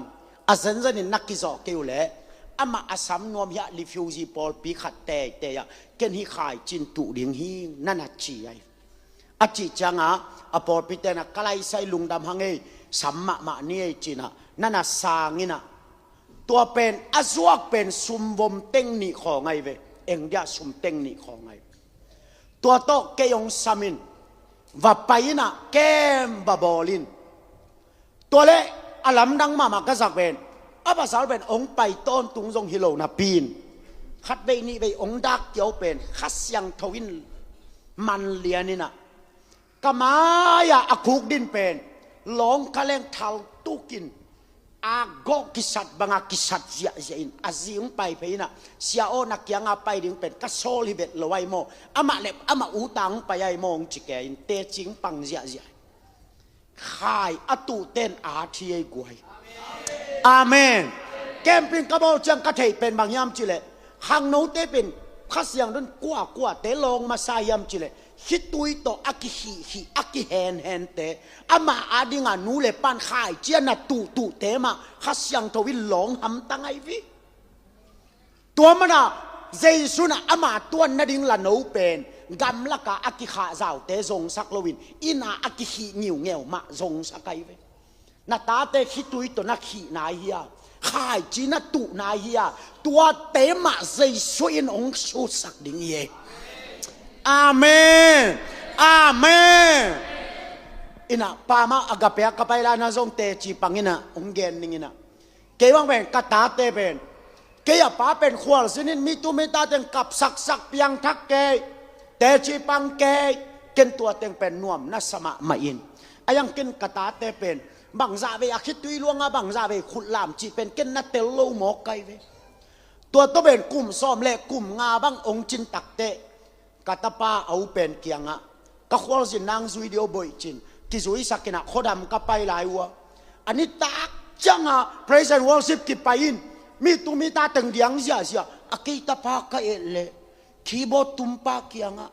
อาเซนจะนินนักกิโซเกลเล่อามาอาสามนวมยาลิฟิวซีพอลปีขัดแต่ยาเกณฑ์ฮีข่ายจีนตุดิ่งหิงนั่นอาจีไออาจิจังอ่ะอพอลปีเตนะกลายใส่ลุงดำหังเอสัมมานี่ไอจีน่ะนั่นน่ะสางินะตัวเป็นอาซวกเป็นซุมวมเต็งนี่ของไงเวเอ็งเดียซุมเต็งนี่ของไงตัวโตเกยองสามินว่าไปนะแกมบาบอลินตัวเละอลัมดังมากระสักเป็นอาภาษาเป็นองไปต้นตุงทรงฮิโลนาปีนคัดเวนี่เวองดักเกี่ยวเป็นคัสยังทวินมันเลียนี่นะกมายาอาคุกดินเป็นหลงกะเลงเท่าตุกินอาโกกิสัตบังอากิสัตเสียอินอาซิงไปเพนะเสียโอนักยังอาไปดิ่งเป็นกัสโซลิเบตลอยโมอามาเล็บอามาอูตังไปไอโมงจิเกอินเตจิงปังเสียขายอตุเต้นอาทีไอกวยอาเมนแกมเป็นกระบอกจังกระเทยเป็นบางยามจิเลหังโนเตเป็นข้าเสียงนั้นกว่าเตลงมาสายยามจิเล ฮิตุยโตอากิฮิอากิเฮนเตอามาอาดิงานูเลปันขายเจียนตูเตมาขัสยังทวิลหลงหำตังไอวิตัวมันอะเจสุนะอามาตัวนัดิงละนูเป็นกำลักอากิขาเจ้าเตจงสักลวินอินาอากิฮิงิวเงวมาจงสักไอวินาตาเตฮิตุยโตนักฮินายเฮียขายจีนตูนายเฮียตัวเตมาเจสุอินองสุสักดิ่งเยอาเมนอาเมนอินะปามาอากาเปียกไปลานาจงเตจีปังอินะองเกนนิงอินะเกวังเป็นกตาเตเป็นเกียป้าเป็นขวาสินินมีตุมิตาเต็งกับสักเปียงทักเกเตจีปังเกเกนตัวเต็งเป็นนวมนัสมามาอินอายังเกนกตาเตเป็นบังซาเวอคิดตุยลวงบังซาเวขุดลามจีเป็นเกนนัตเตลโลหมอกไกเวตัวตัวเป็นกลุ่มซ้อมเละกลุ่มงาบังองจินตักเตกตาป้าเอาเป็นเกียงะก็ควรสินางซุยเดียวบ่อยจินกิจุยสักนะขดำก็ไปหลายวัวอันนี้ตักจังอะเพรสเซนต์วอลซิปกิไปอินมีตุมีตาตึงเดียงเสียอากิตาป้าก็เอเลคีย์บอร์ดตุมป้าเกียงะ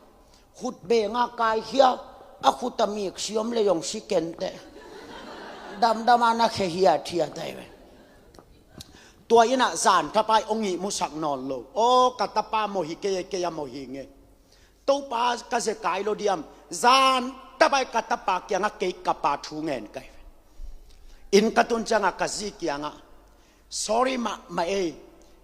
ขุดเบงากายเฮียอาขุดตามีเสียมเลยองสิเกนเตดำมานะเฮียเทียได้ไหมตัวอินะจานถ้าไปองค์มุสักนอนโลโอ้กตาป้าโมหิเกยโมหิเงตัวป้ากเสกายโลเดียมจานถ้าไปกตาป้าเกียงะเกยกับป้าทูเงินไกอินกตุนจังกะซีเกียงะ sorry มาเอ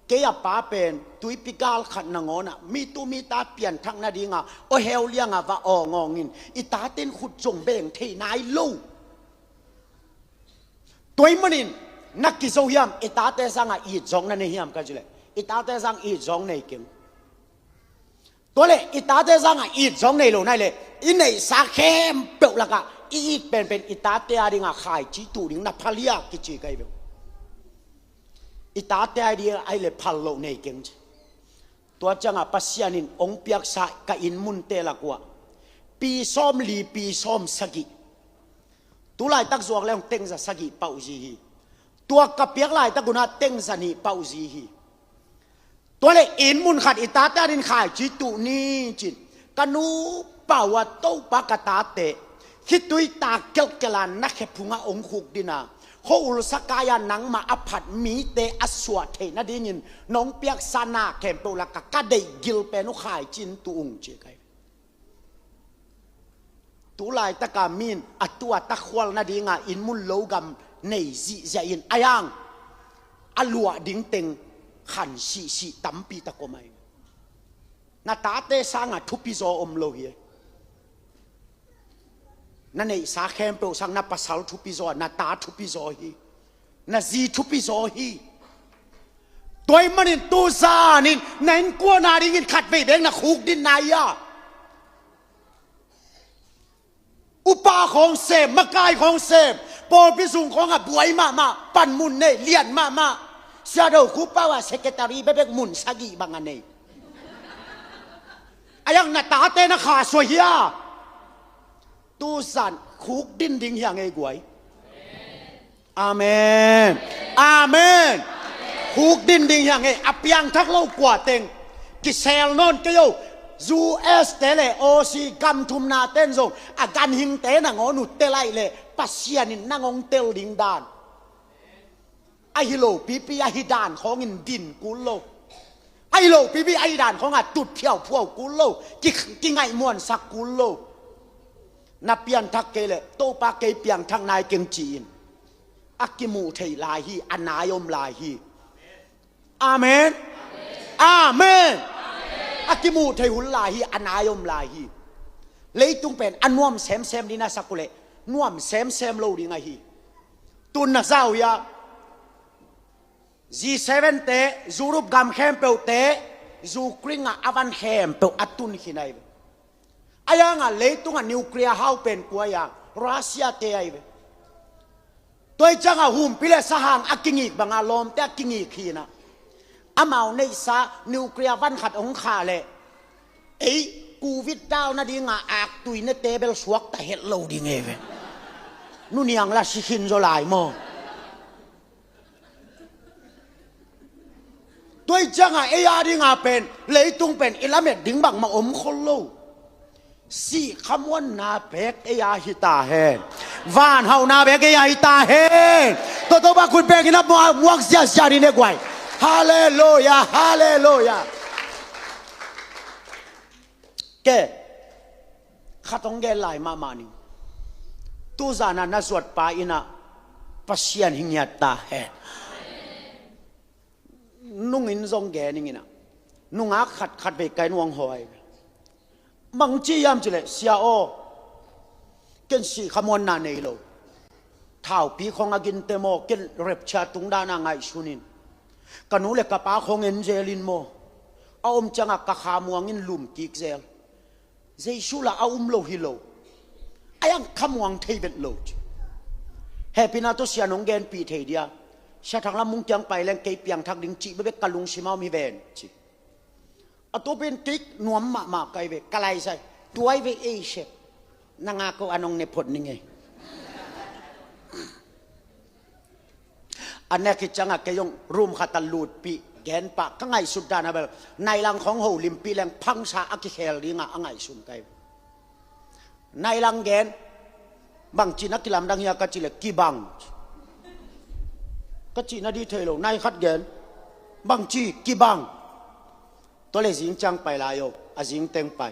เกียป้าเป็นตุยปิกาลขัดนงอนะมีตุมีตาเปลี่ยนทั้งนาดีงะโอเฮลเลียงะว่าอ๋ององินอิตาเต้นขุดจงเบ่งเทนายลูตัวมันอินนักกิจโฮยามอิตาเตสังอีจงนั่นเฮียมกันจุเลยอิตาเตสังอีจงในเก่งตัวเลยอิตาเตสังอีจงในโลนั่นเลยอินในสาเข้มเปล่าละกะอีเป็นอิตาเตอาดิงะขายจีตูดิงนับพลียกิจิไกเบลอิตาเตอาดิงะไอเลพัลโลในเก่งตัวจังะปัสยานินองเปียกสายกะอินมุนเตละกว่าปีซ้อมลีปีซ้อมสกิตัวลายตักจวกแล้วเต็งจะสกิเป่าจีตัวกะเปียกลายตะกุนาเต็งสันีเป่าซีฮีตัวเลยอินมุนขัดอิตาเตดินขายจิตุนี่จิตกันูเป่าวะโตปากตาเตคิดตุยตาเกลเกลันนักเขพุงองคุกดินาเขาอุลสกายานังมาอภัดมีเตอสวดเทนดินินน้องเปียกสานาเข็มเปลักกะเดกิลเป็นอุขายจินตุงเจไกตุลายตะกามินอัตัวตะควลนาดีงาอินมุนโลกัมในจีเจอินอายังอลัวดิ้งเต็งขันสีตั้มปีตะกมัยนาตาเตสังทุปิโซอมโลเฮียนั่นเองสาเข้มเปลสังนาปัสสาวทุปิโซนาตาทุปิโซฮีนาจีทุปิโซฮีตัวมันตัวซานินนั่นกัวนาดิ้งขัดไปเด้งนักคุกดินนายาอุปาของเสพมะกายของเสพปอพิสุงของบวยมาปันมุนเนเลียนมาเสียดาวคุปาวะเซกตารีเบบกมุนสกีบังอันเนอายังนาตาเตนะขาสวยยาตูสันคุกดินดิ่งอย่างไงกวยอาเมนอาเมนคุกดินดิ่งอย่างไงอภิยังทักเล่ากว่าเต็งกิเซลนนก็โยยูเอสเตเลโอซีกัมทุมนาเต้นส่งอาการหิงเตนังอนุเตไลเลปัสยานินนังองเตลดิงดานไอฮิโลปีไอฮิดานของอินดินกุลโลไอโลปีไอฮิดานของอาตุดเที่ยวพวกกุลโลกิไงมวนสักกุลโลนับเปียนทักเกเลโตปาเกเปียงทางนายเกงจีนอักกิมูเทลาฮีอนายมลาฮีอาเมนอาเมนอากิมูเทหุลลาฮีอนายมลาฮีเลยตุงเป็นอันนวมเซมดีนะสักกุเลนวมเซมโลดีไงฮีตุนนักเจ้ายา G7 เตจูรุปกำเข้มเปลเตจูกริงอวันเข้มเปลอัตุนขีนัยอายังเลยตุงนิวเคลียร์เฮาเป็นกัวยังรัสเซียเตยตัวจังหุ่มพิเลสหางอักิงิกบังอาลมแต่กิงิกขีนะอามาในซานิวเคลียร์วันขัดองขาเลยกูวิดดาวนาดีงาอักตุยเนเตเบลสวกแต่เฮลโลดีไงเว้นู่นยังละสิขินโจลายมอตัวจังเอียดีงาเป็นเลยตุงเป็นอิลาเมดดิ้งบังมาอมคนโล si khamon na bek e ya hita hen van hau na bek e ya hita hen to ba kun bek na muak sia sia ni ne kwai hallelujah hallelujah ke khatong ge lai ma ni tu zana na suat pa ina pasian hingya ta hen nung in zong ge ni na nung a khat be kai nuang hoi bang chi yam chile sia o ken si khamon na nei lo thao pi khong agin te mo ken rep cha tung da na ngai sunin kanu le ka pa khong en jelin mo a changa ka kha muang in lum kik zel jesu la a lo hi lo ayang khamwang thei bet lo happy na to sia nong gen pi thei dia sia thang la mung kyang pai leng ke piang thak ding chi be kalung simau mi ven chi atau pentik nuam mak kai be kalai sai tuai be Asia nanga ko anong ne phot ni nge anna ki changa ke yong room khatal lut pi gen pa ka ngai sudan ha ba nai lang khong ho lim pi lang phang sa aki khel ringa angai sun kai nai lang gen bang chi nak kilam dang ya ka chi le ki bang ka chi na di thei lo nai khat gen bang chi ki bangตัวเลสิงจังไปลายโยอาสิงเต็งไป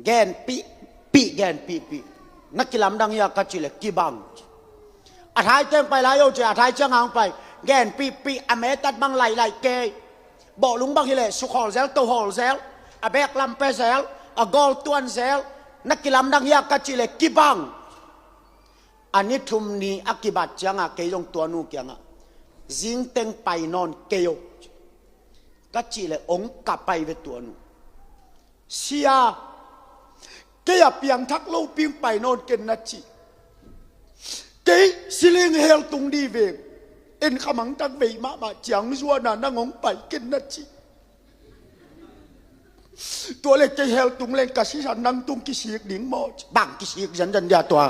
แกนปีแกนปีนักกีฬาดังยากระจิเลกีบังอาทายเต็งไปลายโยจะอาทายจังหางไปแกนปีอเมตัดบังไหลเกยบอกลุงบังฮิเลสุขอลเซลตัวฮอลเซลอาเบกลำเปเซลอากอลตวนเซลนักกีฬาดังยากระจิเลกีบังอันนี้ทุมนี้อักิบัตจังอะเกยงตัวนูเกียงอะสิงเต็งไปนอนเกยก็จีเลยองกลับไปเป็นตัวนูเสียแกอย่าเปียงทักโลปิงไปนอนเกินนะจีแกสิเลงเฮลตุงดีเวงเอ็นขมังตักเวมาจังชัวน่ะนั่งองไปเกินนะจีตัวเล็กแกเฮลตุงเล่นกับสิฉันนั่งตุงกิสิกดิ่งหมดบังกิสิกยันเดียตัว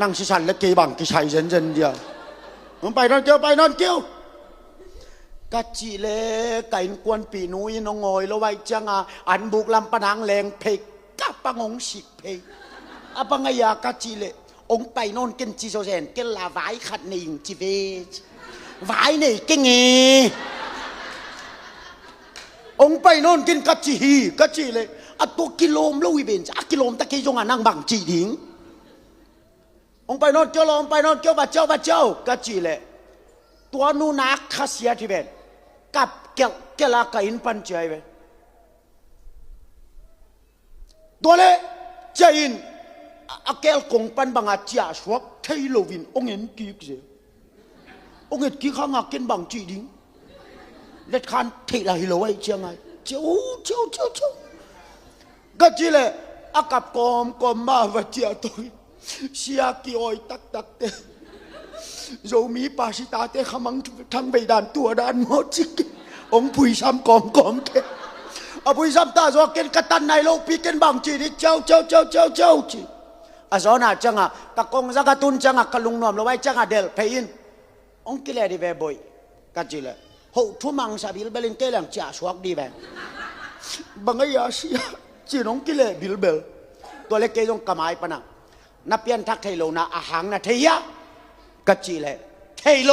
นั่งสิฉันและแกบังกิชัยยันเดียมันไปนอนเกี่ยวไปนอนเกี่ยวกัจจิเลไก่กวนปีนุยน้องงอยแล้วไว้จังอันบุกลำปนังแรงเพกกับปังองสิเพกอะปังยากัจจิเลองไปนอนกินจิโซเซนกินลาไว้ขัดนิ่งจิเวไว้นี่กินงี้องไปนอนกินกัจจิฮีกัจจิเลอะตัวกิโลมแล้ววิเบนอะกิโลมตะกี้จงนั่งบังจีดิงองไปนอนเกี่ยวลมไปนอนเกี่ยวบาเจ้ากัจจิเลตัวนูนักขัดเสียที่เบนกับเกลากินปันใจไปตัวเล่ใจอินเกลกงปันบังอาจ่าสวกเทโลวินองเงินกี่เสียองเงินกี่ข้างกินบังจีดิ้งเล็ดคันเทลาฮิโลไว้เชียงไงเจ้าก็จีเล่กับกอมมาวัจเจียตัวเสียกี่อ้อยตักเตโจมีปาชิตาเตขมังทั้งใบด่านตัวด่านหมดจิกองพุยซ้ำกอมเกอพุยซ้ำตาจอเกนกตันในโลกปีเกนบางจีนี่เจ้าจีอาจอน่าจังอ่ะตะกงจักตุนจังอ่ะกลุงนอมเราไว้จังอ่ะเดลเพยินองกิเลดีเวบอยกัจจิเลยหูทุ่มังสาบิลเบลินเกลังจ่าสวกดีเวบางอย่างเสียจีน้องกิเลบิลเบลตัวเล็กเกยงกระไม้ปะนะนับเปียนทักไทโลนะอาหารนะเทียกัจจิเลยเทโล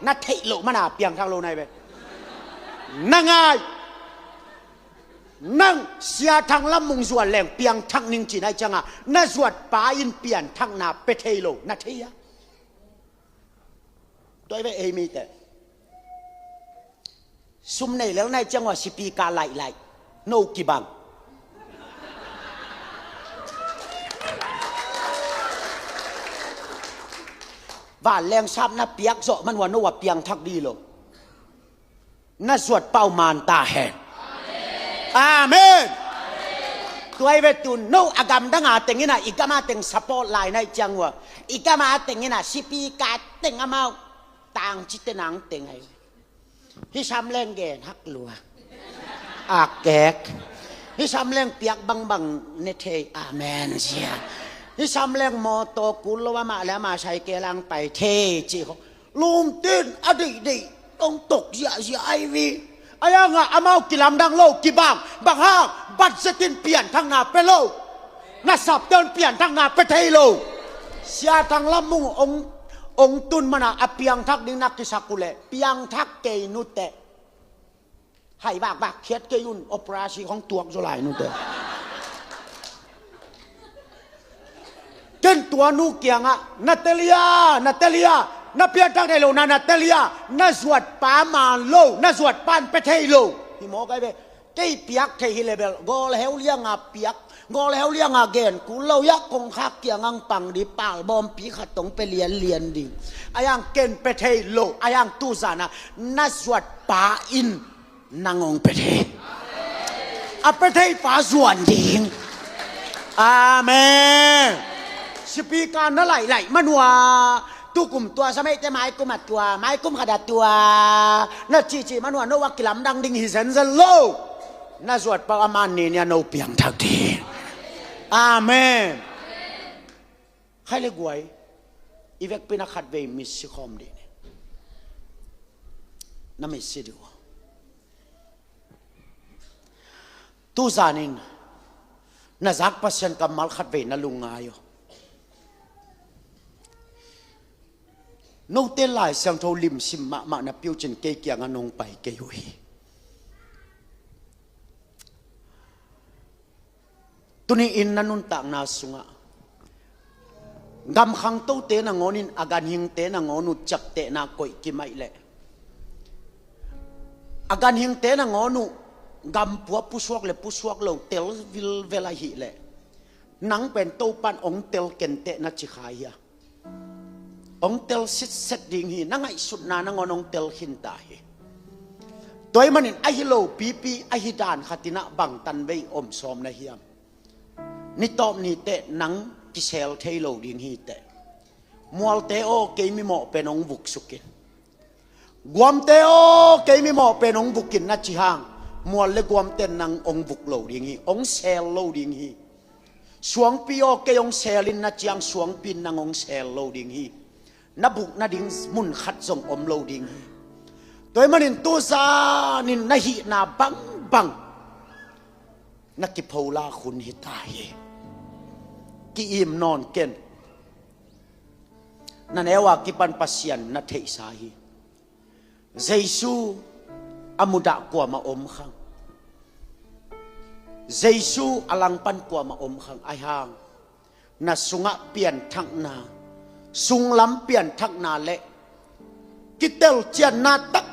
นัดเทโลมันอาเปียงทางโลในไปนั่งไงนั่งเสียทางลำมุงส่วนแหลงเปียงทางนิ่งจีนไอจังอ่ะน่าสวดป่าอินเปลี่ยนทางนาเปเทโลนัดเทียตัวไปมีแต่ซุ่มในแล้วในจังหวะสิปีกาไหลโนกิบังว่าแรงซับนะเปียกโซมันว่าโนว่าเปียงทักดีโลน่าสวดเป้ามานตาแหนอาเมนตัวไอ้เวตุนโนอากามดังอาเต็งนี่นะอีกามาเต็งสปอร์ตไลน์ในจังหวะอีกามาเต็งนี่นะสิปีกาเต็งอามาต่างจิตนังเต็งไอ้ที่ซ้ำแรงแกนฮักลัวอากแกกที่ซ้ำแรงเปียกบังเนเทอาเมนเสียที่ซ้ำแรงมอโตกุลว่ามาแล้วมาใช้เกลังไปเทจีเขาลุมตินอดีต้องตกยาไอวีอะไรเงี้ยอามากิลำดังโลกกี่บางห้างบัตรสตินเปลี่ยนทางหน้าเป็นโลก na sap ton pian thang na pe thei lo sia thang lam mung ong tun mana apiang thak ding nak ki sakule piang thak ke nu te hai bak khiet ke yun operasi ของตวกโซลายnu teเจนตัวนูเกียงอะนาเตเลียนาเปียทักไทยโลนาเตเลียนาสวดปามาโลนาสวดปานไปไทยโลพี่หมอไกไปไก่เปียกไทยฮิเลเบลกอลเฮวเลียงอะเปียกกอลเฮวเลียงอะเกนกูเล่ายักคงคักเกียงอังปังดิปาลบอมปีขัดตงไปเรียนดิอายังเกนไปไทยโลอายังตูซานะนาสวดปาอินนางองไปไทยอะไปไทยปาส่วนดิงอาเมนสปีการนั่นไหลมันว่าตุกุมตัวสมัยแต่ไม้กุมตัวไม้กุมขดาตัวนั่นจีมันว่าโนวักกิลำดังดิ่งหิเซนเซโลน่าสวดประมาณนี้เนี่ยโนเปียงทักทีอาเมนใครเล็กไว้อีเวกเป็นนักขัดเวมิสคอมดีเนี่ยนั่นไม่สิดูตู้ซานินน่าจักพัศยันกับมัลขัดเวนั่นลุงงายโนเตลไลเสียงโทลิมสิมมานับพิวจินเกี่ยงนงไปเกยุยตุนีอินนันุนต่างนาสุงะกำขังโตเตนงอนินอาการหิงเตนงอนุจักเตนาโกยกิไม่เละอาการหิงเตนงอนุกำปัวผู้สวกเลยผู้สวกเราเตลวิลเวลาหิเละนังเป็นโตปันองเตลเกนเตนัจิขายะองเตลสิเสดิ่งหีนั่งไอสุดนานงอนองเตลหินตายตัวมันไอฮิโลปีไอฮิดานขัตินะบังตันเวอมซอมนะเฮียมนี่ตอบนี่เตะนังกิเซลเทโลดิ่งหีเตะมัวเตโอเกมิโมเป็นองบุกสุกินกวมเตโอเกมิโมเป็นองบุกินนัจิฮังมัวเลกวมเตนังองบุกโลดิ่งหีองเซลโลดิ่งหีสวงปีโอเกองเซลินนัจิฮังสวงปินนังองเซลโลดิ่งหีนับบุกนัดิงมุนขัดส่งอมโลดิงโดยมันตัวซานินนาหินาบังนักกิพาวลาคุณหิตายกิอิมนอนเกนนั่นเอว่ากิปันปัสยันนัทเทสาฮีเจซูอามุดะกว่ามาอมขังเจซูอลังปันกว่ามาอมขังไอฮางนัสุงะเปลี่ยนทั้งนาสุงล้ำเปลี่ยนทักนาเละกิเตลเจียนนาตัก